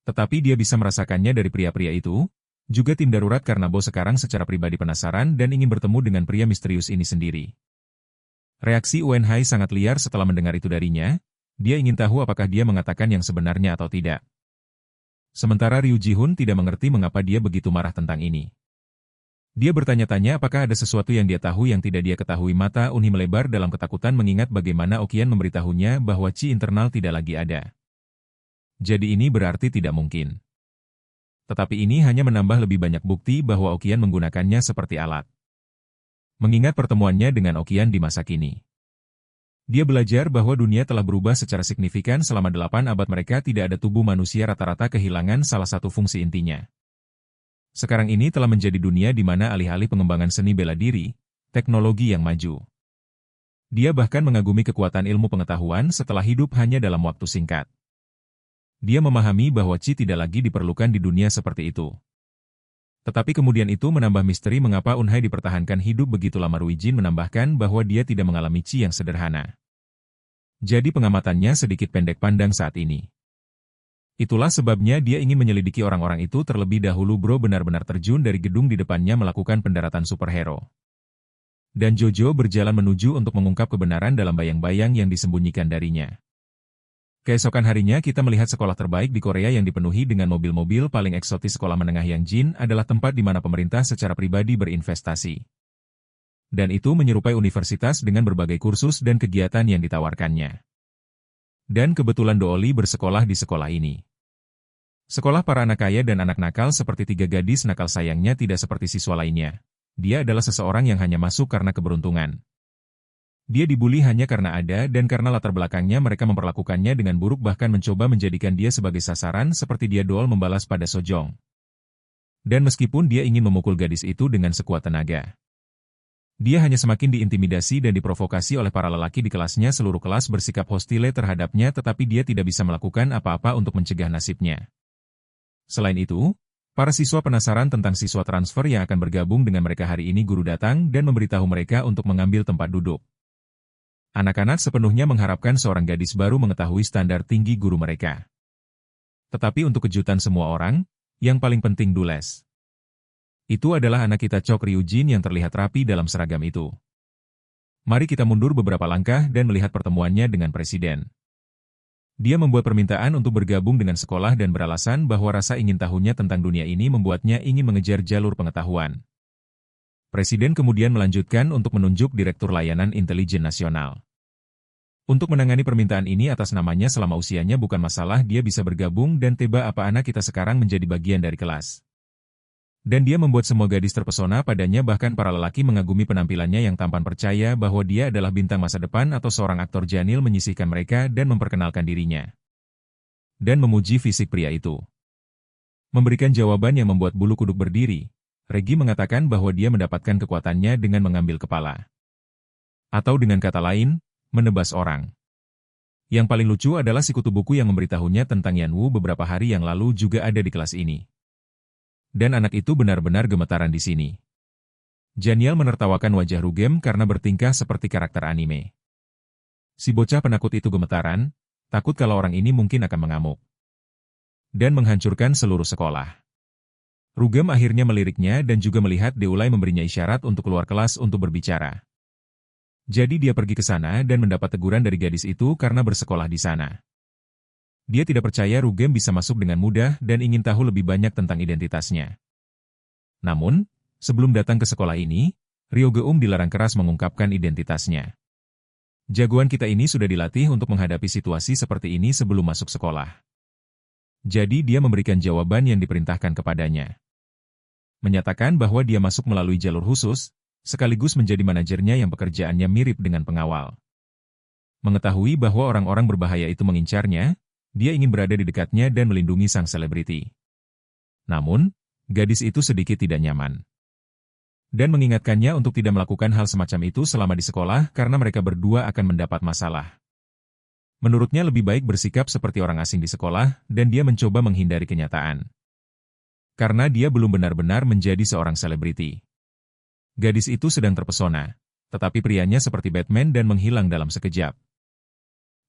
Tetapi dia bisa merasakannya dari pria-pria itu, juga tim darurat karena bos sekarang secara pribadi penasaran dan ingin bertemu dengan pria misterius ini sendiri. Reaksi Wenhai sangat liar setelah mendengar itu darinya. Dia ingin tahu apakah dia mengatakan yang sebenarnya atau tidak. Sementara Ryu Ji-hun tidak mengerti mengapa dia begitu marah tentang ini. Dia bertanya-tanya apakah ada sesuatu yang dia tahu yang tidak dia ketahui. Mata Unhee melebar dalam ketakutan mengingat bagaimana Okian memberitahunya bahwa chi internal tidak lagi ada. Jadi ini berarti tidak mungkin. Tetapi ini hanya menambah lebih banyak bukti bahwa Okian menggunakannya seperti alat. Mengingat pertemuannya dengan Okian di masa kini. Dia belajar bahwa dunia telah berubah secara signifikan selama 8 abad. Mereka tidak ada tubuh manusia rata-rata kehilangan salah satu fungsi intinya. Sekarang ini telah menjadi dunia di mana alih-alih pengembangan seni bela diri, teknologi yang maju. Dia bahkan mengagumi kekuatan ilmu pengetahuan setelah hidup hanya dalam waktu singkat. Dia memahami bahwa chi tidak lagi diperlukan di dunia seperti itu. Tetapi kemudian itu menambah misteri mengapa Unhai dipertahankan hidup begitu lama. Ruijin menambahkan bahwa dia tidak mengalami chi yang sederhana. Jadi pengamatannya sedikit pendek pandang saat ini. Itulah sebabnya dia ingin menyelidiki orang-orang itu terlebih dahulu. Bro benar-benar terjun dari gedung di depannya melakukan pendaratan superhero. Dan Jojo berjalan menuju untuk mengungkap kebenaran dalam bayang-bayang yang disembunyikan darinya. Keesokan harinya kita melihat sekolah terbaik di Korea yang dipenuhi dengan mobil-mobil paling eksotis. Sekolah menengah Yang Jin adalah tempat di mana pemerintah secara pribadi berinvestasi. Dan itu menyerupai universitas dengan berbagai kursus dan kegiatan yang ditawarkannya. Dan kebetulan Dooli bersekolah di sekolah ini. Sekolah para anak kaya dan anak nakal seperti 3 gadis nakal. Sayangnya tidak seperti siswa lainnya. Dia adalah seseorang yang hanya masuk karena keberuntungan. Dia dibully hanya karena ada dan karena latar belakangnya mereka memperlakukannya dengan buruk bahkan mencoba menjadikan dia sebagai sasaran seperti dia Dool membalas pada Sojong. Dan meskipun dia ingin memukul gadis itu dengan sekuat tenaga, dia hanya semakin diintimidasi dan diprovokasi oleh para lelaki di kelasnya. Seluruh kelas bersikap hostile terhadapnya tetapi dia tidak bisa melakukan apa-apa untuk mencegah nasibnya. Selain itu, Para siswa penasaran tentang siswa transfer yang akan bergabung dengan mereka hari ini. Guru datang dan memberitahu mereka untuk mengambil tempat duduk. Anak-anak sepenuhnya mengharapkan seorang gadis baru mengetahui standar tinggi guru mereka. Tetapi untuk kejutan semua orang, yang paling penting Dules. Itu adalah anak kita Chok Ryujin yang terlihat rapi dalam seragam itu. Mari kita mundur beberapa langkah dan melihat pertemuannya dengan Presiden. Dia membuat permintaan untuk bergabung dengan sekolah dan beralasan bahwa rasa ingin tahunya tentang dunia ini membuatnya ingin mengejar jalur pengetahuan. Presiden kemudian melanjutkan untuk menunjuk Direktur Layanan Intelijen Nasional. Untuk menangani permintaan ini atas namanya selama usianya bukan masalah, dia bisa bergabung dan tiba apa anak kita sekarang menjadi bagian dari kelas. Dan dia membuat semua gadis terpesona padanya, bahkan para lelaki mengagumi penampilannya yang tampan, percaya bahwa dia adalah bintang masa depan atau seorang aktor. Janil menyisihkan mereka dan memperkenalkan dirinya. Dan memuji fisik pria itu. Memberikan jawaban yang membuat bulu kuduk berdiri, Regi mengatakan bahwa dia mendapatkan kekuatannya dengan mengambil kepala. Atau dengan kata lain, menebas orang. Yang paling lucu adalah si kutu buku yang memberitahunya tentang Yanwu beberapa hari yang lalu juga ada di kelas ini. Dan anak itu benar-benar gemetaran di sini. Janiel menertawakan wajah Rugem karena bertingkah seperti karakter anime. Si bocah penakut itu gemetaran, takut kalau orang ini mungkin akan mengamuk. Dan menghancurkan seluruh sekolah. Rugem akhirnya meliriknya dan juga melihat Deulai memberinya isyarat untuk keluar kelas untuk berbicara. Jadi dia pergi ke sana dan mendapat teguran dari gadis itu karena bersekolah di sana. Dia tidak percaya Rugem bisa masuk dengan mudah dan ingin tahu lebih banyak tentang identitasnya. Namun, sebelum datang ke sekolah ini, Ryogeum dilarang keras mengungkapkan identitasnya. Jagoan kita ini sudah dilatih untuk menghadapi situasi seperti ini sebelum masuk sekolah. Jadi dia memberikan jawaban yang diperintahkan kepadanya. Menyatakan bahwa dia masuk melalui jalur khusus, sekaligus menjadi manajernya yang pekerjaannya mirip dengan pengawal. Mengetahui bahwa orang-orang berbahaya itu mengincarnya, dia ingin berada di dekatnya dan melindungi sang selebriti. Namun, gadis itu sedikit tidak nyaman. Dan mengingatkannya untuk tidak melakukan hal semacam itu selama di sekolah karena mereka berdua akan mendapat masalah. Menurutnya lebih baik bersikap seperti orang asing di sekolah dan dia mencoba menghindari kenyataan. Karena dia belum benar-benar menjadi seorang selebriti. Gadis itu sedang terpesona, tetapi prianya seperti Batman dan menghilang dalam sekejap.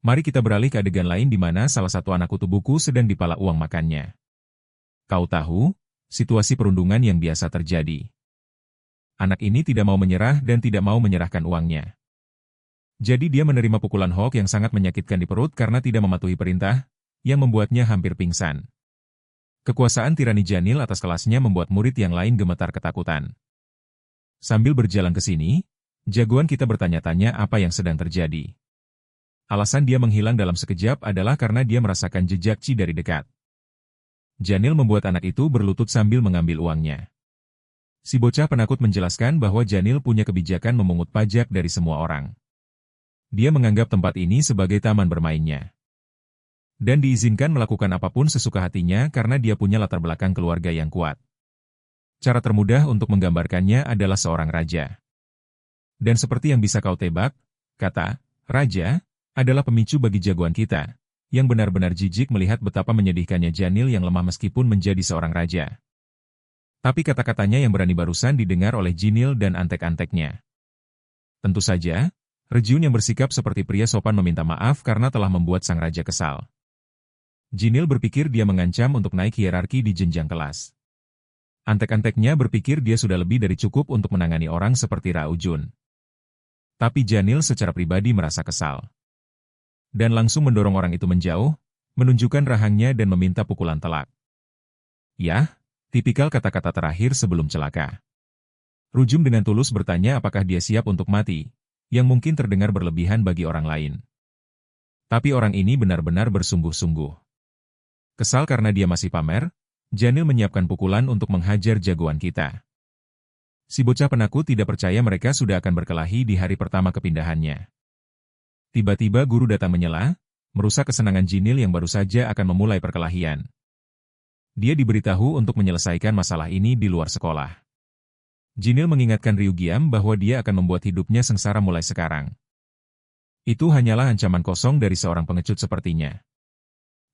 Mari kita beralih ke adegan lain di mana salah satu anak kutu buku sedang dipala uang makannya. Kau tahu, situasi perundungan yang biasa terjadi. Anak ini tidak mau menyerah dan tidak mau menyerahkan uangnya. Jadi dia menerima pukulan Hawk yang sangat menyakitkan di perut karena tidak mematuhi perintah, yang membuatnya hampir pingsan. Kekuasaan tirani Janil atas kelasnya membuat murid yang lain gemetar ketakutan. Sambil berjalan ke sini, jagoan kita bertanya-tanya apa yang sedang terjadi. Alasan dia menghilang dalam sekejap adalah karena dia merasakan jejak Chi dari dekat. Janil membuat anak itu berlutut sambil mengambil uangnya. Si bocah penakut menjelaskan bahwa Janil punya kebijakan memungut pajak dari semua orang. Dia menganggap tempat ini sebagai taman bermainnya. Dan diizinkan melakukan apapun sesuka hatinya karena dia punya latar belakang keluarga yang kuat. Cara termudah untuk menggambarkannya adalah seorang raja. Dan seperti yang bisa kau tebak, kata raja adalah pemicu bagi jagoan kita, yang benar-benar jijik melihat betapa menyedihkannya Janil yang lemah meskipun menjadi seorang raja. Tapi kata-katanya yang berani barusan didengar oleh Jinil dan antek-anteknya. Tentu saja, Rejun yang bersikap seperti pria sopan meminta maaf karena telah membuat sang raja kesal. Jinil berpikir dia mengancam untuk naik hierarki di jenjang kelas. Antek-anteknya berpikir dia sudah lebih dari cukup untuk menangani orang seperti Raujun. Tapi Janil secara pribadi merasa kesal. Dan langsung mendorong orang itu menjauh, menunjukkan rahangnya dan meminta pukulan telak. Yah, tipikal kata-kata terakhir sebelum celaka. Rujum dengan tulus bertanya apakah dia siap untuk mati, yang mungkin terdengar berlebihan bagi orang lain. Tapi orang ini benar-benar bersungguh-sungguh. Kesal karena dia masih pamer, Janil menyiapkan pukulan untuk menghajar jagoan kita. Si bocah penakut tidak percaya mereka sudah akan berkelahi di hari pertama kepindahannya. Tiba-tiba guru datang menyela, merusak kesenangan Jinil yang baru saja akan memulai perkelahian. Dia diberitahu untuk menyelesaikan masalah ini di luar sekolah. Jinil mengingatkan Ryugiam bahwa dia akan membuat hidupnya sengsara mulai sekarang. Itu hanyalah ancaman kosong dari seorang pengecut sepertinya.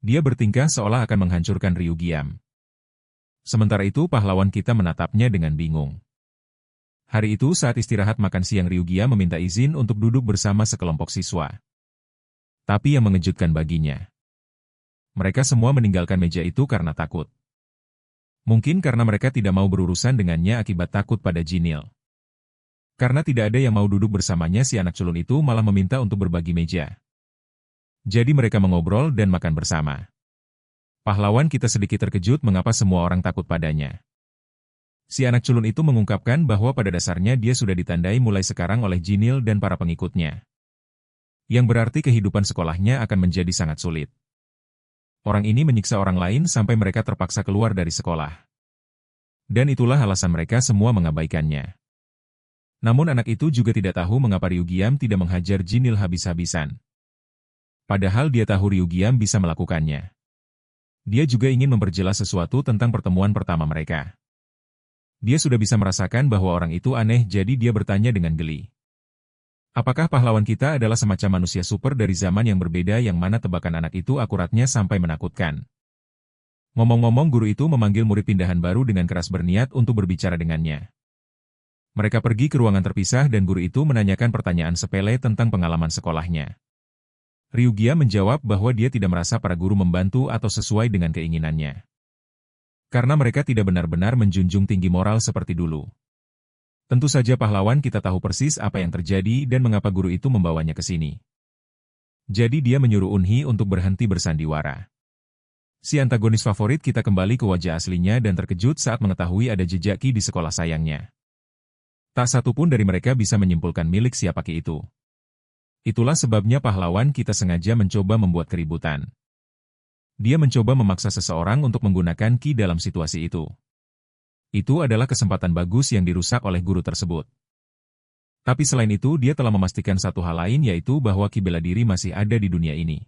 Dia bertingkah seolah akan menghancurkan Ryugiam. Sementara itu pahlawan kita menatapnya dengan bingung. Hari itu saat istirahat makan siang Ryugia meminta izin untuk duduk bersama sekelompok siswa. Tapi yang mengejutkan baginya, mereka semua meninggalkan meja itu karena takut. Mungkin karena mereka tidak mau berurusan dengannya akibat takut pada Jinil. Karena tidak ada yang mau duduk bersamanya, si anak culun itu malah meminta untuk berbagi meja. Jadi mereka mengobrol dan makan bersama. Pahlawan kita sedikit terkejut mengapa semua orang takut padanya. Si anak culun itu mengungkapkan bahwa pada dasarnya dia sudah ditandai mulai sekarang oleh Jinil dan para pengikutnya. Yang berarti kehidupan sekolahnya akan menjadi sangat sulit. Orang ini menyiksa orang lain sampai mereka terpaksa keluar dari sekolah. Dan itulah alasan mereka semua mengabaikannya. Namun anak itu juga tidak tahu mengapa Ryugiam tidak menghajar Jinil habis-habisan. Padahal dia tahu Ryugiam bisa melakukannya. Dia juga ingin memperjelas sesuatu tentang pertemuan pertama mereka. Dia sudah bisa merasakan bahwa orang itu aneh, jadi dia bertanya dengan geli. Apakah pahlawan kita adalah semacam manusia super dari zaman yang berbeda yang mana tebakan anak itu akuratnya sampai menakutkan. Ngomong-ngomong, guru itu memanggil murid pindahan baru dengan keras berniat untuk berbicara dengannya. Mereka pergi ke ruangan terpisah dan guru itu menanyakan pertanyaan sepele tentang pengalaman sekolahnya. Ryugia menjawab bahwa dia tidak merasa para guru membantu atau sesuai dengan keinginannya. Karena mereka tidak benar-benar menjunjung tinggi moral seperti dulu. Tentu saja pahlawan kita tahu persis apa yang terjadi dan mengapa guru itu membawanya ke sini. Jadi dia menyuruh Unhi untuk berhenti bersandiwara. Si antagonis favorit kita kembali ke wajah aslinya dan terkejut saat mengetahui ada jejak Ki di sekolah sayangnya. Tak satu pun dari mereka bisa menyimpulkan milik siapa Ki itu. Itulah sebabnya pahlawan kita sengaja mencoba membuat keributan. Dia mencoba memaksa seseorang untuk menggunakan Ki dalam situasi itu. Itu adalah kesempatan bagus yang dirusak oleh guru tersebut. Tapi selain itu dia telah memastikan satu hal lain, yaitu bahwa Ki bela diri masih ada di dunia ini.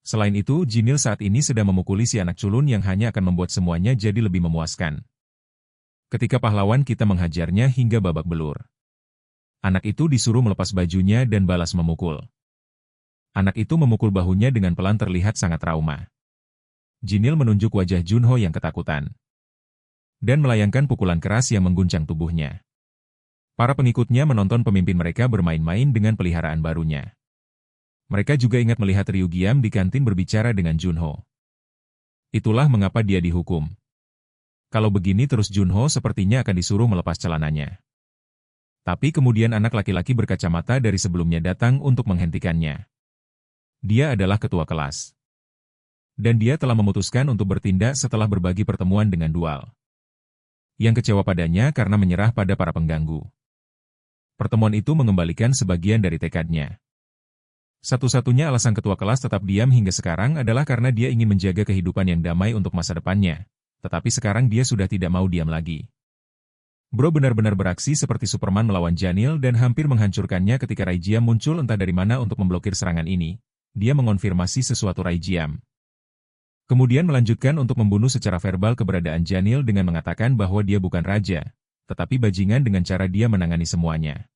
Selain itu, Jinil saat ini sedang memukuli si anak culun yang hanya akan membuat semuanya jadi lebih memuaskan. Ketika pahlawan kita menghajarnya hingga babak belur. Anak itu disuruh melepas bajunya dan balas memukul. Anak itu memukul bahunya dengan pelan, terlihat sangat trauma. Jinil menunjuk wajah Junho yang ketakutan. Dan melayangkan pukulan keras yang mengguncang tubuhnya. Para pengikutnya menonton pemimpin mereka bermain-main dengan peliharaan barunya. Mereka juga ingat melihat Ryugiam di kantin berbicara dengan Junho. Itulah mengapa dia dihukum. Kalau begini terus Junho sepertinya akan disuruh melepas celananya. Tapi kemudian anak laki-laki berkacamata dari sebelumnya datang untuk menghentikannya. Dia adalah ketua kelas. Dan dia telah memutuskan untuk bertindak setelah berbagi pertemuan dengan Dual. Yang kecewa padanya karena menyerah pada para pengganggu. Pertemuan itu mengembalikan sebagian dari tekadnya. Satu-satunya alasan ketua kelas tetap diam hingga sekarang adalah karena dia ingin menjaga kehidupan yang damai untuk masa depannya. Tetapi sekarang dia sudah tidak mau diam lagi. Bro benar-benar beraksi seperti Superman melawan Janil dan hampir menghancurkannya ketika Raijiam muncul entah dari mana untuk memblokir serangan ini. Dia mengonfirmasi sesuatu Raijiam. Kemudian melanjutkan untuk membunuh secara verbal keberadaan Janil dengan mengatakan bahwa dia bukan raja, tetapi bajingan dengan cara dia menangani semuanya.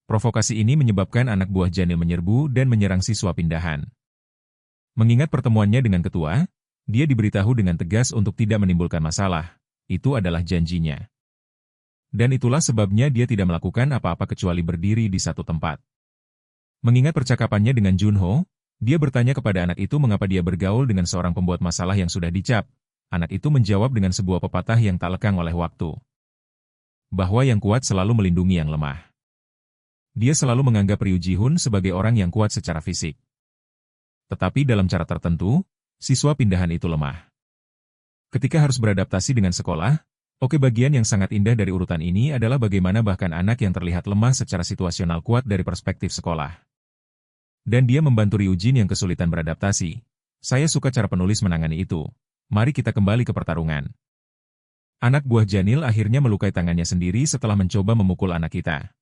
Provokasi ini menyebabkan anak buah Janil menyerbu dan menyerang siswa pindahan. Mengingat pertemuannya dengan ketua, dia diberitahu dengan tegas untuk tidak menimbulkan masalah. Itu adalah janjinya. Dan itulah sebabnya dia tidak melakukan apa-apa kecuali berdiri di satu tempat. Mengingat percakapannya dengan Junho, dia bertanya kepada anak itu mengapa dia bergaul dengan seorang pembuat masalah yang sudah dicap. Anak itu menjawab dengan sebuah pepatah yang tak lekang oleh waktu. Bahwa yang kuat selalu melindungi yang lemah. Dia selalu menganggap Ryu Ji-hun sebagai orang yang kuat secara fisik. Tetapi dalam cara tertentu, siswa pindahan itu lemah. Ketika harus beradaptasi dengan sekolah, bagian yang sangat indah dari urutan ini adalah bagaimana bahkan anak yang terlihat lemah secara situasional kuat dari perspektif sekolah. Dan dia membantu Ryujin yang kesulitan beradaptasi. Saya suka cara penulis menangani itu. Mari kita kembali ke pertarungan. Anak buah Janil akhirnya melukai tangannya sendiri setelah mencoba memukul anak kita.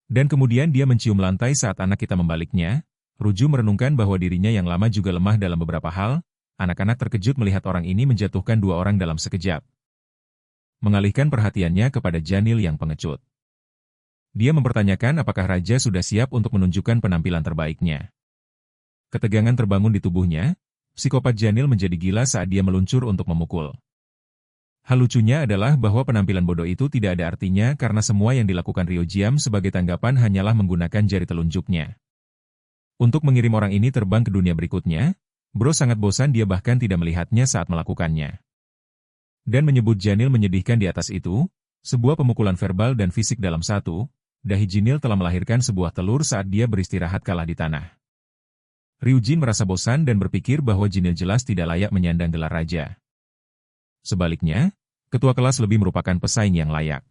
Dan kemudian dia mencium lantai saat anak kita membaliknya. Ruju merenungkan bahwa dirinya yang lama juga lemah dalam beberapa hal. Anak-anak terkejut melihat orang ini menjatuhkan dua orang dalam sekejap. Mengalihkan perhatiannya kepada Janil yang pengecut. Dia mempertanyakan apakah Raja sudah siap untuk menunjukkan penampilan terbaiknya. Ketegangan terbangun di tubuhnya, psikopat Janil menjadi gila saat dia meluncur untuk memukul. Hal lucunya adalah bahwa penampilan bodoh itu tidak ada artinya karena semua yang dilakukan Ryo Jiam sebagai tanggapan hanyalah menggunakan jari telunjuknya. Untuk mengirim orang ini terbang ke dunia berikutnya, Bro sangat bosan dia bahkan tidak melihatnya saat melakukannya. Dan menyebut Janil menyedihkan di atas itu, sebuah pemukulan verbal dan fisik dalam satu, dahi Jinil telah melahirkan sebuah telur saat dia beristirahat kalah di tanah. Ryujin merasa bosan dan berpikir bahwa Jinil jelas tidak layak menyandang gelar raja. Sebaliknya, ketua kelas lebih merupakan pesaing yang layak.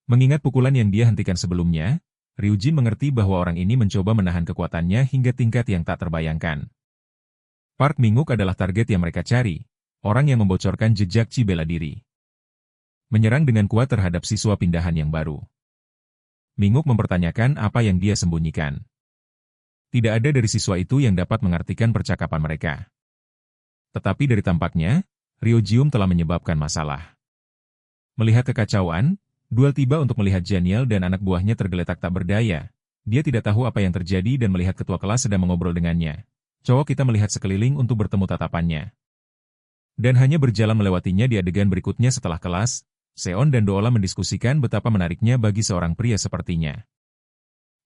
Mengingat pukulan yang dia hentikan sebelumnya, Ryujin mengerti bahwa orang ini mencoba menahan kekuatannya hingga tingkat yang tak terbayangkan. Park Minguk adalah target yang mereka cari, orang yang membocorkan jejak Chi bela diri. Menyerang dengan kuat terhadap siswa pindahan yang baru. Minguk mempertanyakan apa yang dia sembunyikan. Tidak ada dari siswa itu yang dapat mengartikan percakapan mereka. Tetapi dari tampaknya, Ryo Jium telah menyebabkan masalah. Melihat kekacauan, Duel tiba untuk melihat Janil dan anak buahnya tergeletak tak berdaya. Dia tidak tahu apa yang terjadi dan melihat ketua kelas sedang mengobrol dengannya. Cowok kita melihat sekeliling untuk bertemu tatapannya. Dan hanya berjalan melewatinya di adegan berikutnya setelah kelas, Seon dan Doola mendiskusikan betapa menariknya bagi seorang pria sepertinya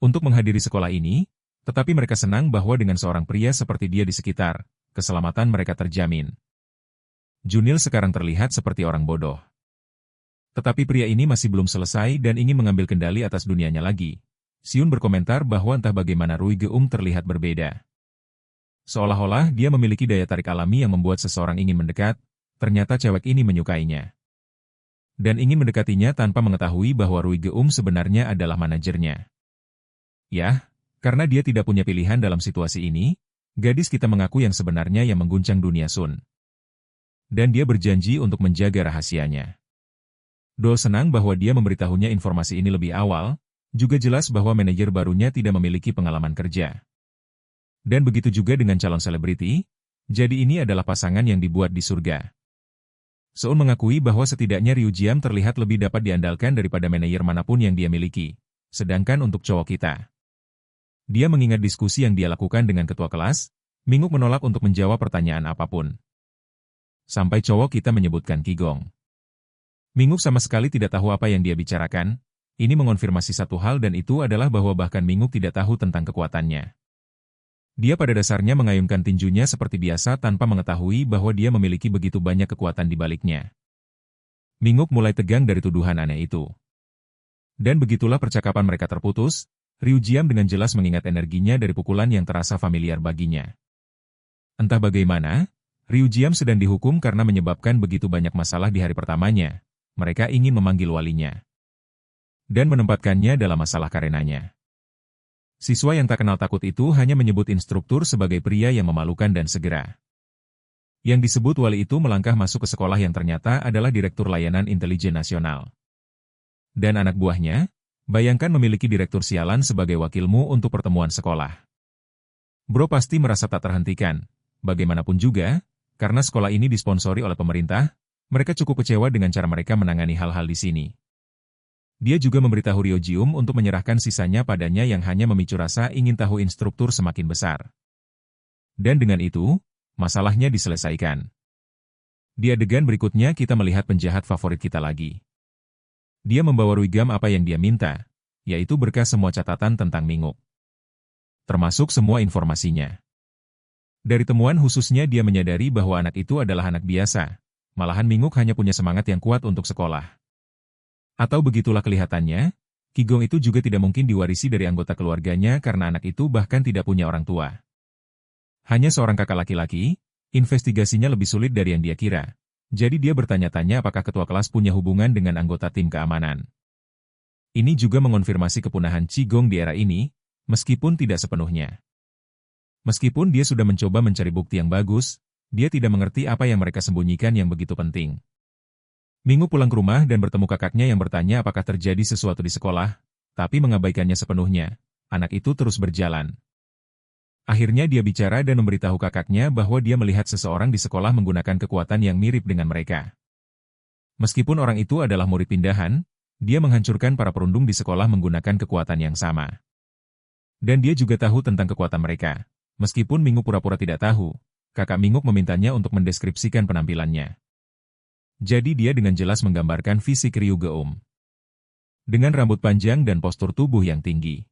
untuk menghadiri sekolah ini, tetapi mereka senang bahwa dengan seorang pria seperti dia di sekitar, keselamatan mereka terjamin. Junil sekarang terlihat seperti orang bodoh. Tetapi pria ini masih belum selesai dan ingin mengambil kendali atas dunianya lagi. Siun berkomentar bahwa entah bagaimana Rui Geum terlihat berbeda. Seolah-olah dia memiliki daya tarik alami yang membuat seseorang ingin mendekat, ternyata cewek ini menyukainya. Dan ingin mendekatinya tanpa mengetahui bahwa Rui Geum sebenarnya adalah manajernya. Yah, karena dia tidak punya pilihan dalam situasi ini, gadis kita mengaku yang sebenarnya yang mengguncang dunia Sun. Dan dia berjanji untuk menjaga rahasianya. Dol senang bahwa dia memberitahunya informasi ini lebih awal, juga jelas bahwa manajer barunya tidak memiliki pengalaman kerja. Dan begitu juga dengan calon selebriti, jadi ini adalah pasangan yang dibuat di surga. Seun mengakui bahwa setidaknya Ryu Jiam terlihat lebih dapat diandalkan daripada manajer manapun yang dia miliki, sedangkan untuk cowok kita. Dia mengingat diskusi yang dia lakukan dengan ketua kelas, Minguk menolak untuk menjawab pertanyaan apapun. Sampai cowok kita menyebutkan Qigong. Minguk sama sekali tidak tahu apa yang dia bicarakan. Ini mengonfirmasi satu hal dan itu adalah bahwa bahkan Minguk tidak tahu tentang kekuatannya. Dia pada dasarnya mengayunkan tinjunya seperti biasa tanpa mengetahui bahwa dia memiliki begitu banyak kekuatan di baliknya. Minguk mulai tegang dari tuduhan aneh itu. Dan begitulah percakapan mereka terputus, Ryu Jiam dengan jelas mengingat energinya dari pukulan yang terasa familiar baginya. Entah bagaimana, Ryu Jiam sedang dihukum karena menyebabkan begitu banyak masalah di hari pertamanya. Mereka ingin memanggil walinya. Dan menempatkannya dalam masalah karenanya. Siswa yang tak kenal takut itu hanya menyebut instruktur sebagai pria yang memalukan dan segera. Yang disebut wali itu melangkah masuk ke sekolah yang ternyata adalah Direktur Layanan Intelijen Nasional. Dan anak buahnya, bayangkan memiliki direktur sialan sebagai wakilmu untuk pertemuan sekolah. Bro pasti merasa tak terhentikan. Bagaimanapun juga, karena sekolah ini disponsori oleh pemerintah, mereka cukup kecewa dengan cara mereka menangani hal-hal di sini. Dia juga memberitahu Ryo Jium untuk menyerahkan sisanya padanya yang hanya memicu rasa ingin tahu instruktur semakin besar. Dan dengan itu, masalahnya diselesaikan. Di adegan berikutnya kita melihat penjahat favorit kita lagi. Dia membawa Rui Gam apa yang dia minta, yaitu berkas semua catatan tentang Minguk. Termasuk semua informasinya. Dari temuan khususnya dia menyadari bahwa anak itu adalah anak biasa, malahan Minguk hanya punya semangat yang kuat untuk sekolah. Atau begitulah kelihatannya, Qigong itu juga tidak mungkin diwarisi dari anggota keluarganya karena anak itu bahkan tidak punya orang tua. Hanya seorang kakak laki-laki, investigasinya lebih sulit dari yang dia kira. Jadi dia bertanya-tanya apakah ketua kelas punya hubungan dengan anggota tim keamanan. Ini juga mengonfirmasi kepunahan Qigong di era ini, meskipun tidak sepenuhnya. Meskipun dia sudah mencoba mencari bukti yang bagus, dia tidak mengerti apa yang mereka sembunyikan yang begitu penting. Minggu pulang ke rumah dan bertemu kakaknya yang bertanya apakah terjadi sesuatu di sekolah, tapi mengabaikannya sepenuhnya. Anak itu terus berjalan. Akhirnya dia bicara dan memberitahu kakaknya bahwa dia melihat seseorang di sekolah menggunakan kekuatan yang mirip dengan mereka. Meskipun orang itu adalah murid pindahan, dia menghancurkan para perundung di sekolah menggunakan kekuatan yang sama. Dan dia juga tahu tentang kekuatan mereka. Meskipun Minggu pura-pura tidak tahu, kakak Minguk memintanya untuk mendeskripsikan penampilannya. Jadi dia dengan jelas menggambarkan fisik Ryu Geum. Dengan rambut panjang dan postur tubuh yang tinggi.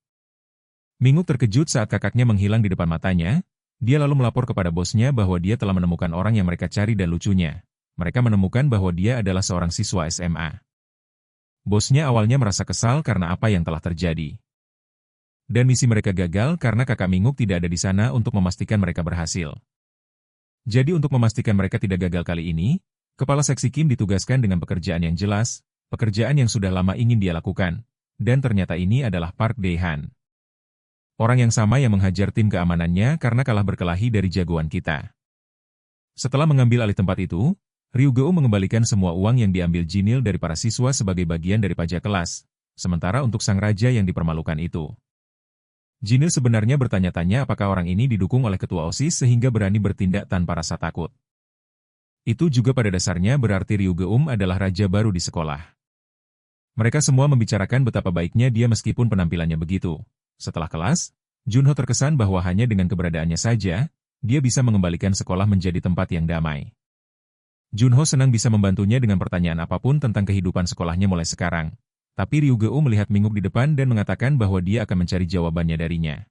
Minguk terkejut saat kakaknya menghilang di depan matanya. Dia lalu melapor kepada bosnya bahwa dia telah menemukan orang yang mereka cari dan lucunya. Mereka menemukan bahwa dia adalah seorang siswa SMA. Bosnya awalnya merasa kesal karena apa yang telah terjadi. Dan misi mereka gagal karena kakak Minguk tidak ada di sana untuk memastikan mereka berhasil. Jadi untuk memastikan mereka tidak gagal kali ini, Kepala Seksi Kim ditugaskan dengan pekerjaan yang jelas, pekerjaan yang sudah lama ingin dia lakukan. Dan ternyata ini adalah Park Dae-han. Orang yang sama yang menghajar tim keamanannya karena kalah berkelahi dari jagoan kita. Setelah mengambil alih tempat itu, Ryu Geum mengembalikan semua uang yang diambil Jinil dari para siswa sebagai bagian dari pajak kelas, sementara untuk sang raja yang dipermalukan itu. Jinil sebenarnya bertanya-tanya apakah orang ini didukung oleh ketua OSIS sehingga berani bertindak tanpa rasa takut. Itu juga pada dasarnya berarti Ryu Geum adalah raja baru di sekolah. Mereka semua membicarakan betapa baiknya dia meskipun penampilannya begitu. Setelah kelas, Junho terkesan bahwa hanya dengan keberadaannya saja, dia bisa mengembalikan sekolah menjadi tempat yang damai. Junho senang bisa membantunya dengan pertanyaan apapun tentang kehidupan sekolahnya mulai sekarang. Tapi Ryu Geum melihat Minguk di depan dan mengatakan bahwa dia akan mencari jawabannya darinya.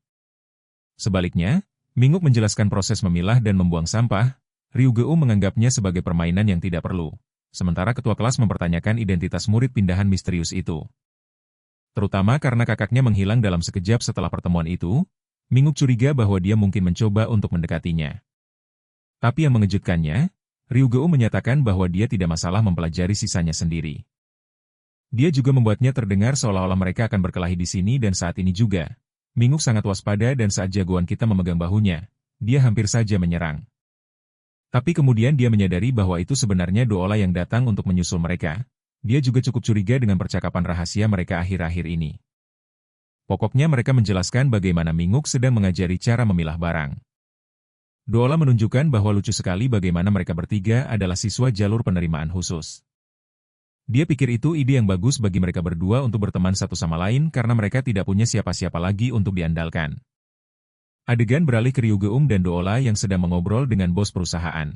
Sebaliknya, Minguk menjelaskan proses memilah dan membuang sampah. Ryu Geum menganggapnya sebagai permainan yang tidak perlu. Sementara ketua kelas mempertanyakan identitas murid pindahan misterius itu. Terutama karena kakaknya menghilang dalam sekejap setelah pertemuan itu, Minguk curiga bahwa dia mungkin mencoba untuk mendekatinya. Tapi yang mengejutkannya, Ryu Geum menyatakan bahwa dia tidak masalah mempelajari sisanya sendiri. Dia juga membuatnya terdengar seolah-olah mereka akan berkelahi di sini dan saat ini juga. Minguk sangat waspada dan saat jagoan kita memegang bahunya, dia hampir saja menyerang. Tapi kemudian dia menyadari bahwa itu sebenarnya Doola yang datang untuk menyusul mereka. Dia juga cukup curiga dengan percakapan rahasia mereka akhir-akhir ini. Pokoknya mereka menjelaskan bagaimana Minguk sedang mengajari cara memilah barang. Doola menunjukkan bahwa lucu sekali bagaimana mereka bertiga adalah siswa jalur penerimaan khusus. Dia pikir itu ide yang bagus bagi mereka berdua untuk berteman satu sama lain karena mereka tidak punya siapa-siapa lagi untuk diandalkan. Adegan beralih ke Ryu Geum dan Doola yang sedang mengobrol dengan bos perusahaan.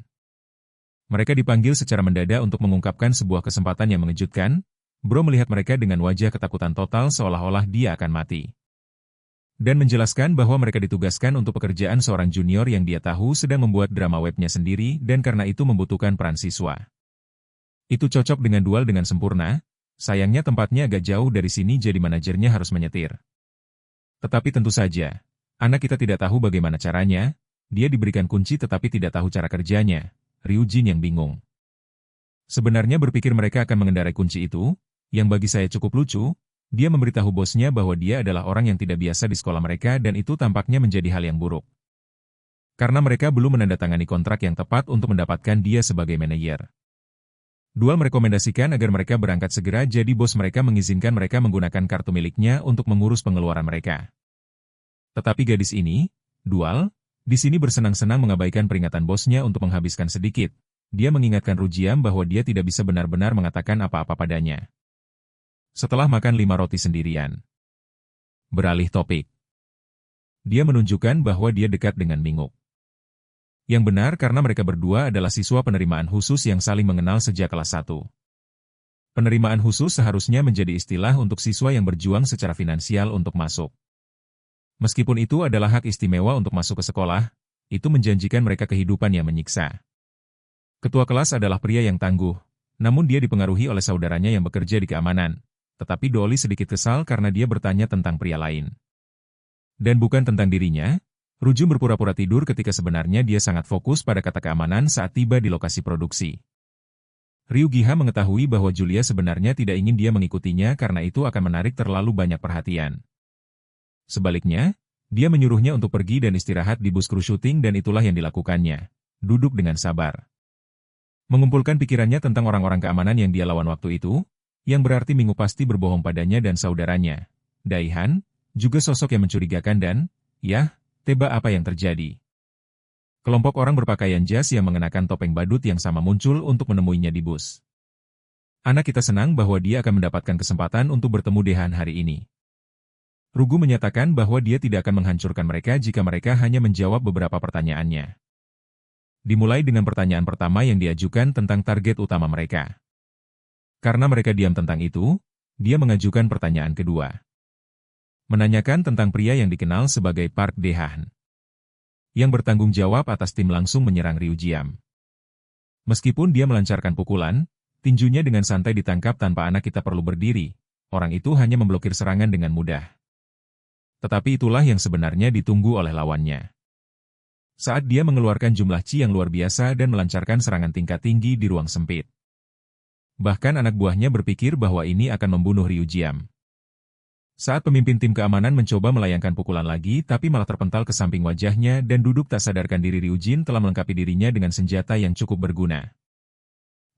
Mereka dipanggil secara mendadak untuk mengungkapkan sebuah kesempatan yang mengejutkan. Bro melihat mereka dengan wajah ketakutan total seolah-olah dia akan mati. Dan menjelaskan bahwa mereka ditugaskan untuk pekerjaan seorang junior yang dia tahu sedang membuat drama webnya sendiri dan karena itu membutuhkan peran siswa. Itu cocok dengan dual dengan sempurna, sayangnya tempatnya agak jauh dari sini jadi manajernya harus menyetir. Tetapi tentu saja, anak kita tidak tahu bagaimana caranya, dia diberikan kunci tetapi tidak tahu cara kerjanya. Ryu Jin yang bingung. Sebenarnya berpikir mereka akan mengendarai kunci itu, yang bagi saya cukup lucu, dia memberitahu bosnya bahwa dia adalah orang yang tidak biasa di sekolah mereka dan itu tampaknya menjadi hal yang buruk. Karena mereka belum menandatangani kontrak yang tepat untuk mendapatkan dia sebagai manajer. Dual merekomendasikan agar mereka berangkat segera jadi bos mereka mengizinkan mereka menggunakan kartu miliknya untuk mengurus pengeluaran mereka. Tetapi gadis ini, Dual, di sini bersenang-senang mengabaikan peringatan bosnya untuk menghabiskan sedikit. Dia mengingatkan Rujiam bahwa dia tidak bisa benar-benar mengatakan apa-apa padanya. Setelah makan 5 roti sendirian. Beralih topik. Dia menunjukkan bahwa dia dekat dengan Minguk. Yang benar karena mereka berdua adalah siswa penerimaan khusus yang saling mengenal sejak kelas 1. Penerimaan khusus seharusnya menjadi istilah untuk siswa yang berjuang secara finansial untuk masuk. Meskipun itu adalah hak istimewa untuk masuk ke sekolah, itu menjanjikan mereka kehidupan yang menyiksa. Ketua kelas adalah pria yang tangguh, namun dia dipengaruhi oleh saudaranya yang bekerja di keamanan. Tetapi Dolly sedikit kesal karena dia bertanya tentang pria lain. Dan bukan tentang dirinya, Rujum berpura-pura tidur ketika sebenarnya dia sangat fokus pada kata keamanan saat tiba di lokasi produksi. Ryu Giha mengetahui bahwa Julia sebenarnya tidak ingin dia mengikutinya karena itu akan menarik terlalu banyak perhatian. Sebaliknya, dia menyuruhnya untuk pergi dan istirahat di bus kru syuting dan itulah yang dilakukannya. Duduk dengan sabar. Mengumpulkan pikirannya tentang orang-orang keamanan yang dia lawan waktu itu, yang berarti Minggu pasti berbohong padanya dan saudaranya. Daihan, juga sosok yang mencurigakan dan, teba apa yang terjadi. Kelompok orang berpakaian jas yang mengenakan topeng badut yang sama muncul untuk menemuinya di bus. Anak kita senang bahwa dia akan mendapatkan kesempatan untuk bertemu Dehan hari ini. Rugu menyatakan bahwa dia tidak akan menghancurkan mereka jika mereka hanya menjawab beberapa pertanyaannya. Dimulai dengan pertanyaan pertama yang diajukan tentang target utama mereka. Karena mereka diam tentang itu, dia mengajukan pertanyaan kedua. Menanyakan tentang pria yang dikenal sebagai Park Dae-han, yang bertanggung jawab atas tim langsung menyerang Ryujiam. Meskipun dia melancarkan pukulan, tinjunya dengan santai ditangkap tanpa anak kita perlu berdiri, orang itu hanya memblokir serangan dengan mudah. Tetapi itulah yang sebenarnya ditunggu oleh lawannya. Saat dia mengeluarkan jumlah chi yang luar biasa dan melancarkan serangan tingkat tinggi di ruang sempit. Bahkan anak buahnya berpikir bahwa ini akan membunuh Ryujiam. Saat pemimpin tim keamanan mencoba melayangkan pukulan lagi tapi malah terpental ke samping wajahnya dan duduk tak sadarkan diri, Ryujin telah melengkapi dirinya dengan senjata yang cukup berguna.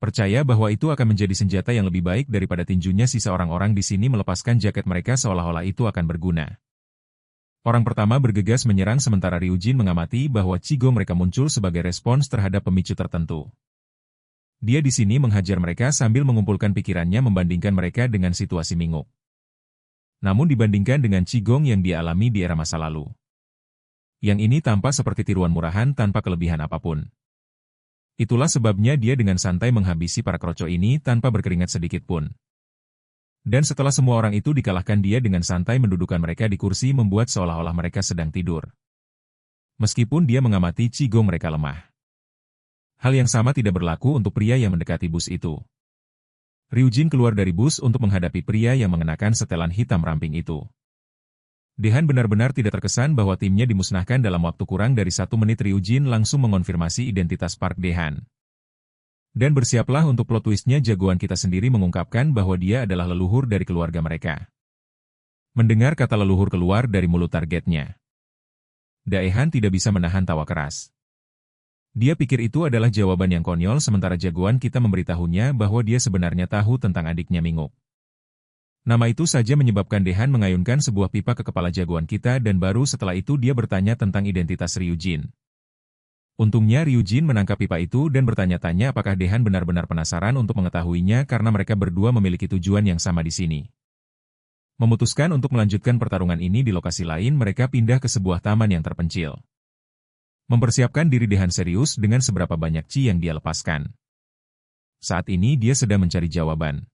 Percaya bahwa itu akan menjadi senjata yang lebih baik daripada tinjunya, sisa orang-orang di sini melepaskan jaket mereka seolah-olah itu akan berguna. Orang pertama bergegas menyerang sementara Ryujin mengamati bahwa Chigo mereka muncul sebagai respons terhadap pemicu tertentu. Dia di sini menghajar mereka sambil mengumpulkan pikirannya membandingkan mereka dengan situasi Minguk. Namun dibandingkan dengan Qigong yang dia alami di era masa lalu, yang ini tampak seperti tiruan murahan tanpa kelebihan apapun. Itulah sebabnya dia dengan santai menghabisi para kroco ini tanpa berkeringat sedikit pun. Dan setelah semua orang itu dikalahkan, dia dengan santai mendudukan mereka di kursi membuat seolah-olah mereka sedang tidur. Meskipun dia mengamati Qigong mereka lemah. Hal yang sama tidak berlaku untuk pria yang mendekati bus itu. Ryujin keluar dari bus untuk menghadapi pria yang mengenakan setelan hitam ramping itu. Dae-han benar-benar tidak terkesan bahwa timnya dimusnahkan dalam waktu kurang dari 1 menit. Ryujin langsung mengonfirmasi identitas Park Dae-han. Dan bersiaplah untuk plot twistnya, jagoan kita sendiri mengungkapkan bahwa dia adalah leluhur dari keluarga mereka. Mendengar kata leluhur keluar dari mulut targetnya, Dae-han tidak bisa menahan tawa keras. Dia pikir itu adalah jawaban yang konyol, sementara jagoan kita memberitahunya bahwa dia sebenarnya tahu tentang adiknya Minguk. Nama itu saja menyebabkan Dae-han mengayunkan sebuah pipa ke kepala jagoan kita dan baru setelah itu dia bertanya tentang identitas Ryujin. Untungnya Ryujin menangkap pipa itu dan bertanya-tanya apakah Dae-han benar-benar penasaran untuk mengetahuinya karena mereka berdua memiliki tujuan yang sama di sini. Memutuskan untuk melanjutkan pertarungan ini di lokasi lain, mereka pindah ke sebuah taman yang terpencil. Mempersiapkan diri, Dae-han serius dengan seberapa banyak chi yang dia lepaskan. Saat ini dia sedang mencari jawaban.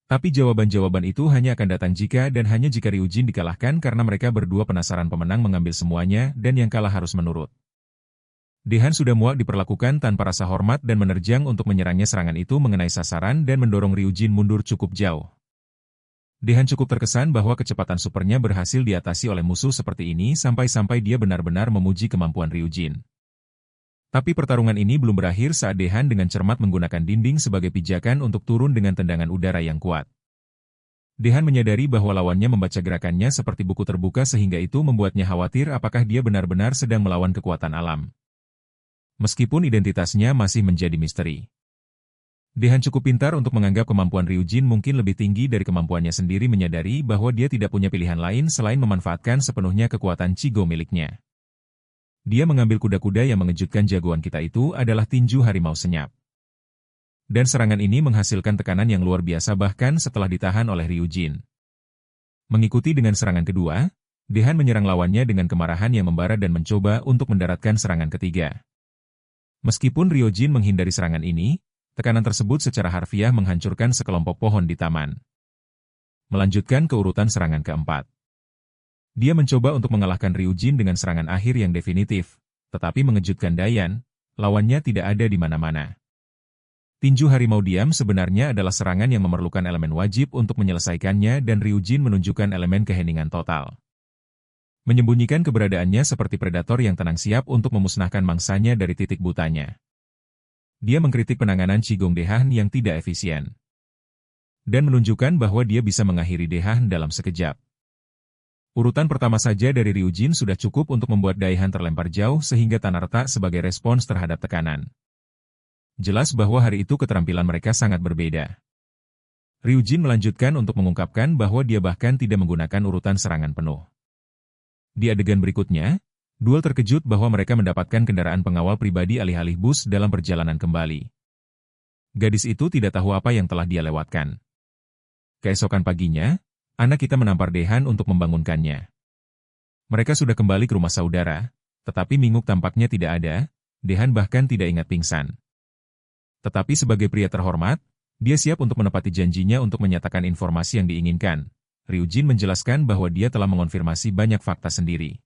Tapi jawaban-jawaban itu hanya akan datang jika dan hanya jika Ryujin dikalahkan karena mereka berdua penasaran. Pemenang mengambil semuanya dan yang kalah harus menurut. Dae-han sudah muak diperlakukan tanpa rasa hormat dan menerjang untuk menyerangnya. Serangan itu mengenai sasaran dan mendorong Ryujin mundur cukup jauh. Dae-han cukup terkesan bahwa kecepatan supernya berhasil diatasi oleh musuh seperti ini sampai-sampai dia benar-benar memuji kemampuan Ryujin. Tapi pertarungan ini belum berakhir saat Dae-han dengan cermat menggunakan dinding sebagai pijakan untuk turun dengan tendangan udara yang kuat. Dae-han menyadari bahwa lawannya membaca gerakannya seperti buku terbuka sehingga itu membuatnya khawatir apakah dia benar-benar sedang melawan kekuatan alam. Meskipun identitasnya masih menjadi misteri. Dae-han cukup pintar untuk menganggap kemampuan Ryujin mungkin lebih tinggi dari kemampuannya sendiri, menyadari bahwa dia tidak punya pilihan lain selain memanfaatkan sepenuhnya kekuatan Chigo miliknya. Dia mengambil kuda-kuda yang mengejutkan jagoan kita itu adalah tinju harimau senyap. Dan serangan ini menghasilkan tekanan yang luar biasa bahkan setelah ditahan oleh Ryujin. Mengikuti dengan serangan kedua, Dae-han menyerang lawannya dengan kemarahan yang membara dan mencoba untuk mendaratkan serangan ketiga. Meskipun Ryujin menghindari serangan ini, tekanan tersebut secara harfiah menghancurkan sekelompok pohon di taman. Melanjutkan ke urutan serangan keempat. Dia mencoba untuk mengalahkan Ryujin dengan serangan akhir yang definitif, tetapi mengejutkan Dae-han, lawannya tidak ada di mana-mana. Tinju harimau diam sebenarnya adalah serangan yang memerlukan elemen wajib untuk menyelesaikannya dan Ryujin menunjukkan elemen keheningan total. Menyembunyikan keberadaannya seperti predator yang tenang siap untuk memusnahkan mangsanya dari titik butanya. Dia mengkritik penanganan Qigong Dae-han yang tidak efisien. Dan menunjukkan bahwa dia bisa mengakhiri Dae-han dalam sekejap. Urutan pertama saja dari Ryujin sudah cukup untuk membuat Dae-han terlempar jauh sehingga tanah retak sebagai respons terhadap tekanan. Jelas bahwa hari itu keterampilan mereka sangat berbeda. Ryujin melanjutkan untuk mengungkapkan bahwa dia bahkan tidak menggunakan urutan serangan penuh. Di adegan berikutnya, Duel terkejut bahwa mereka mendapatkan kendaraan pengawal pribadi alih-alih bus dalam perjalanan kembali. Gadis itu tidak tahu apa yang telah dia lewatkan. Keesokan paginya, anak kita menampar Dae-han untuk membangunkannya. Mereka sudah kembali ke rumah saudara, tetapi Minguk tampaknya tidak ada. Dehan bahkan tidak ingat pingsan. Tetapi sebagai pria terhormat, dia siap untuk menepati janjinya untuk menyatakan informasi yang diinginkan. Ryujin menjelaskan bahwa dia telah mengonfirmasi banyak fakta sendiri.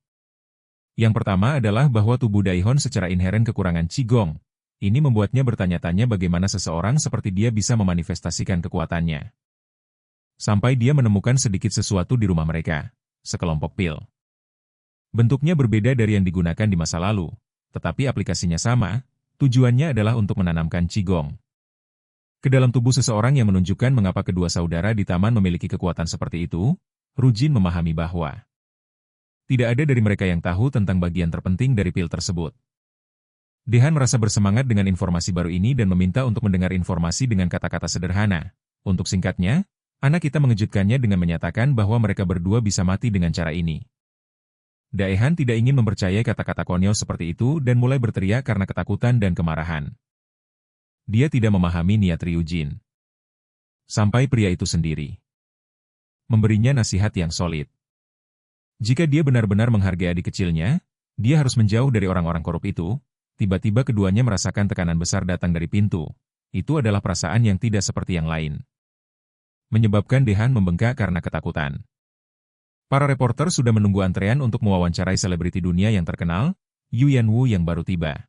Yang pertama adalah bahwa tubuh Daihon secara inheren kekurangan Qigong. Ini membuatnya bertanya-tanya bagaimana seseorang seperti dia bisa memanifestasikan kekuatannya. Sampai dia menemukan sedikit sesuatu di rumah mereka, sekelompok pil. Bentuknya berbeda dari yang digunakan di masa lalu, tetapi aplikasinya sama, tujuannya adalah untuk menanamkan Qigong ke dalam tubuh seseorang yang menunjukkan mengapa kedua saudara di taman memiliki kekuatan seperti itu. Ryujin memahami bahwa tidak ada dari mereka yang tahu tentang bagian terpenting dari pil tersebut. Dehan merasa bersemangat dengan informasi baru ini dan meminta untuk mendengar informasi dengan kata-kata sederhana. Untuk singkatnya, anak kita mengejutkannya dengan menyatakan bahwa mereka berdua bisa mati dengan cara ini. Daehan tidak ingin mempercayai kata-kata konyol seperti itu dan mulai berteriak karena ketakutan dan kemarahan. Dia tidak memahami niat Ryujin. Sampai pria itu sendiri memberinya nasihat yang solid. Jika dia benar-benar menghargai adik kecilnya, dia harus menjauh dari orang-orang korup itu. Tiba-tiba keduanya merasakan tekanan besar datang dari pintu. Itu adalah perasaan yang tidak seperti yang lain. Menyebabkan Dehan membengkak karena ketakutan. Para reporter sudah menunggu antrean untuk mewawancarai selebriti dunia yang terkenal, Yu Yanwu yang baru tiba.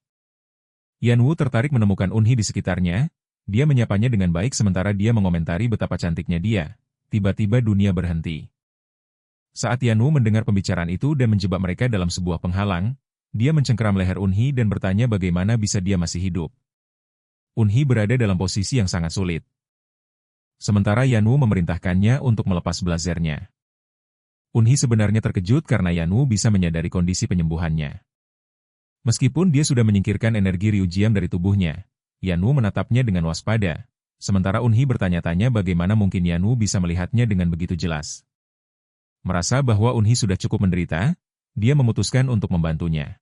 Yanwu tertarik menemukan Unhee di sekitarnya. Dia menyapanya dengan baik sementara dia mengomentari betapa cantiknya dia. Tiba-tiba dunia berhenti. Saat Yanwu mendengar pembicaraan itu dan menjebak mereka dalam sebuah penghalang, dia mencengkeram leher Unhee dan bertanya bagaimana bisa dia masih hidup. Unhee berada dalam posisi yang sangat sulit. Sementara Yanwu memerintahkannya untuk melepas blazernya. Unhee sebenarnya terkejut karena Yanwu bisa menyadari kondisi penyembuhannya. Meskipun dia sudah menyingkirkan energi Ryujiam dari tubuhnya, Yanwu menatapnya dengan waspada, sementara Unhee bertanya-tanya bagaimana mungkin Yanwu bisa melihatnya dengan begitu jelas. Merasa bahwa Unhee sudah cukup menderita, dia memutuskan untuk membantunya.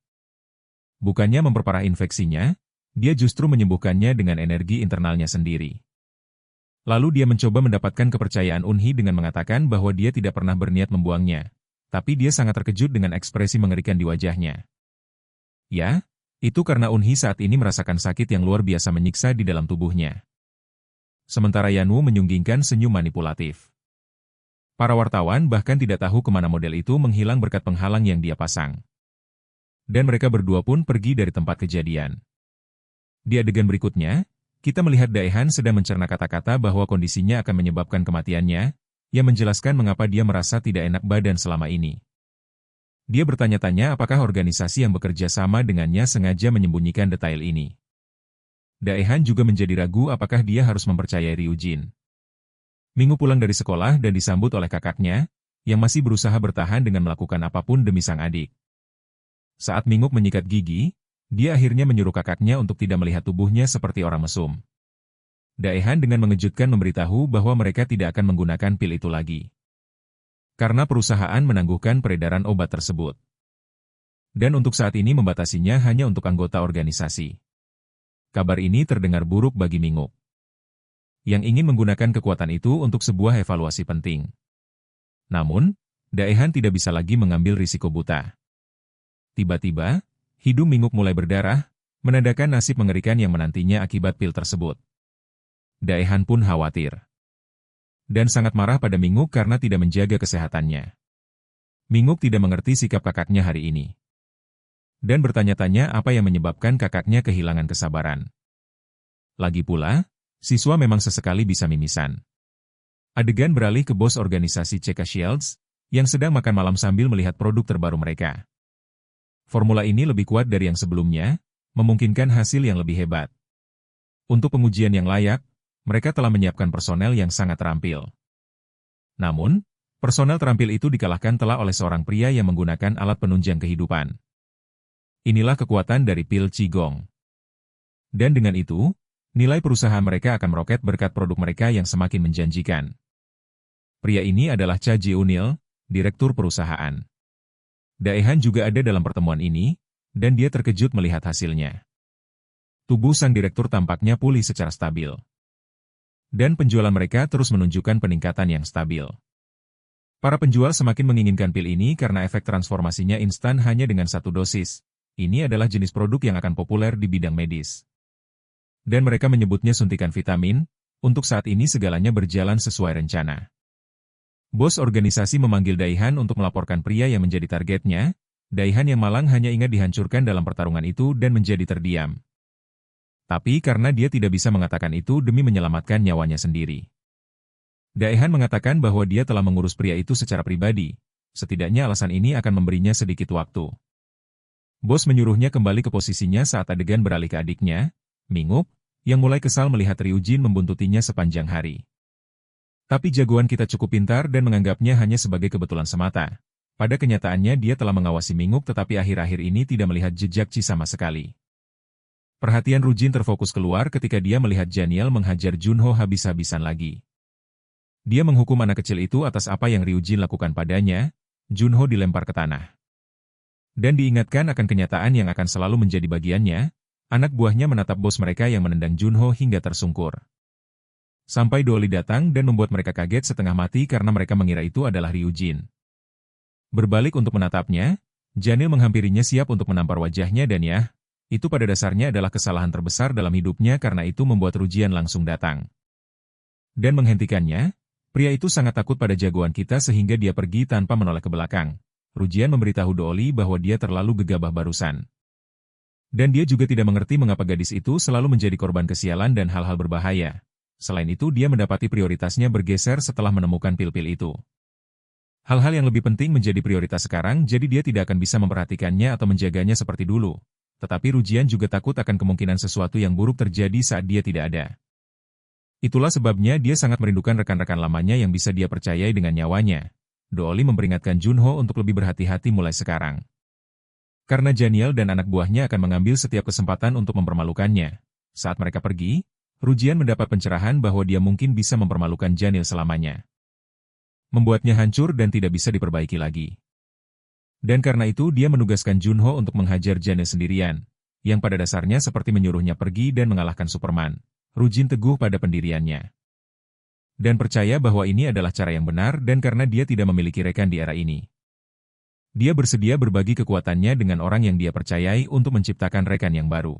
Bukannya memperparah infeksinya, dia justru menyembuhkannya dengan energi internalnya sendiri. Lalu dia mencoba mendapatkan kepercayaan Unhee dengan mengatakan bahwa dia tidak pernah berniat membuangnya, tapi dia sangat terkejut dengan ekspresi mengerikan di wajahnya. Ya, itu karena Unhee saat ini merasakan sakit yang luar biasa menyiksa di dalam tubuhnya. Sementara Yanwu menyunggingkan senyum manipulatif. Para wartawan bahkan tidak tahu kemana model itu menghilang berkat penghalang yang dia pasang. Dan mereka berdua pun pergi dari tempat kejadian. Di adegan berikutnya, kita melihat Daehan sedang mencerna kata-kata bahwa kondisinya akan menyebabkan kematiannya, yang menjelaskan mengapa dia merasa tidak enak badan selama ini. Dia bertanya-tanya apakah organisasi yang bekerja sama dengannya sengaja menyembunyikan detail ini. Daehan juga menjadi ragu apakah dia harus mempercayai Ryujin. Minggu pulang dari sekolah dan disambut oleh kakaknya, yang masih berusaha bertahan dengan melakukan apapun demi sang adik. Saat Minguk menyikat gigi, dia akhirnya menyuruh kakaknya untuk tidak melihat tubuhnya seperti orang mesum. Daehan dengan mengejutkan memberitahu bahwa mereka tidak akan menggunakan pil itu lagi. Karena perusahaan menangguhkan peredaran obat tersebut. Dan untuk saat ini membatasinya hanya untuk anggota organisasi. Kabar ini terdengar buruk bagi Minguk, yang ingin menggunakan kekuatan itu untuk sebuah evaluasi penting. Namun, Daehan tidak bisa lagi mengambil risiko buta. Tiba-tiba, hidung Minguk mulai berdarah, menandakan nasib mengerikan yang menantinya akibat pil tersebut. Daehan pun khawatir. Dan sangat marah pada Minguk karena tidak menjaga kesehatannya. Minguk tidak mengerti sikap kakaknya hari ini. Dan bertanya-tanya apa yang menyebabkan kakaknya kehilangan kesabaran. Lagi pula, siswa memang sesekali bisa mimisan. Adegan beralih ke bos organisasi CK Shields, yang sedang makan malam sambil melihat produk terbaru mereka. Formula ini lebih kuat dari yang sebelumnya, memungkinkan hasil yang lebih hebat. Untuk pengujian yang layak, mereka telah menyiapkan personel yang sangat terampil. Namun, personel terampil itu dikalahkan telak oleh seorang pria yang menggunakan alat penunjang kehidupan. Inilah kekuatan dari pil Qigong. Dan dengan itu, nilai perusahaan mereka akan meroket berkat produk mereka yang semakin menjanjikan. Pria ini adalah Cha Ji-unil, direktur perusahaan. Daehan juga ada dalam pertemuan ini, dan dia terkejut melihat hasilnya. Tubuh sang direktur tampaknya pulih secara stabil. Dan penjualan mereka terus menunjukkan peningkatan yang stabil. Para penjual semakin menginginkan pil ini karena efek transformasinya instan hanya dengan satu dosis. Ini adalah jenis produk yang akan populer di bidang medis. Dan mereka menyebutnya suntikan vitamin. Untuk saat ini segalanya berjalan sesuai rencana. Bos organisasi memanggil Daihan untuk melaporkan pria yang menjadi targetnya. Daihan yang malang hanya ingat dihancurkan dalam pertarungan itu dan menjadi terdiam. Tapi karena dia tidak bisa mengatakan itu demi menyelamatkan nyawanya sendiri. Daihan mengatakan bahwa dia telah mengurus pria itu secara pribadi. Setidaknya alasan ini akan memberinya sedikit waktu. Bos menyuruhnya kembali ke posisinya saat adegan beralih ke adiknya, Mingup, yang mulai kesal melihat Ryujin membuntutinya sepanjang hari. Tapi jagoan kita cukup pintar dan menganggapnya hanya sebagai kebetulan semata. Pada kenyataannya dia telah mengawasi Mingup tetapi akhir-akhir ini tidak melihat jejak Chi sama sekali. Perhatian Ryujin terfokus keluar ketika dia melihat Janiel menghajar Junho habis-habisan lagi. Dia menghukum anak kecil itu atas apa yang Ryujin lakukan padanya. Junho dilempar ke tanah. Dan diingatkan akan kenyataan yang akan selalu menjadi bagiannya. Anak buahnya menatap bos mereka yang menendang Junho hingga tersungkur. Sampai Dooli datang dan membuat mereka kaget setengah mati karena mereka mengira itu adalah Ryujin. Berbalik untuk menatapnya, Janiel menghampirinya siap untuk menampar wajahnya dan ya, itu pada dasarnya adalah kesalahan terbesar dalam hidupnya karena itu membuat Ryujin langsung datang. Dan menghentikannya, pria itu sangat takut pada jagoan kita sehingga dia pergi tanpa menoleh ke belakang. Ryujin memberitahu Dooli bahwa dia terlalu gegabah barusan. Dan dia juga tidak mengerti mengapa gadis itu selalu menjadi korban kesialan dan hal-hal berbahaya. Selain itu dia mendapati prioritasnya bergeser setelah menemukan pil-pil itu. Hal-hal yang lebih penting menjadi prioritas sekarang jadi dia tidak akan bisa memperhatikannya atau menjaganya seperti dulu. Tetapi Ryujin juga takut akan kemungkinan sesuatu yang buruk terjadi saat dia tidak ada. Itulah sebabnya dia sangat merindukan rekan-rekan lamanya yang bisa dia percayai dengan nyawanya. Dooli memperingatkan Junho untuk lebih berhati-hati mulai sekarang. Karena Janiel dan anak buahnya akan mengambil setiap kesempatan untuk mempermalukannya. Saat mereka pergi, Ryujin mendapat pencerahan bahwa dia mungkin bisa mempermalukan Janiel selamanya. Membuatnya hancur dan tidak bisa diperbaiki lagi. Dan karena itu dia menugaskan Junho untuk menghajar Janiel sendirian, yang pada dasarnya seperti menyuruhnya pergi dan mengalahkan Superman. Ryujin teguh pada pendiriannya. Dan percaya bahwa ini adalah cara yang benar dan karena dia tidak memiliki rekan di era ini. Dia bersedia berbagi kekuatannya dengan orang yang dia percayai untuk menciptakan rekan yang baru.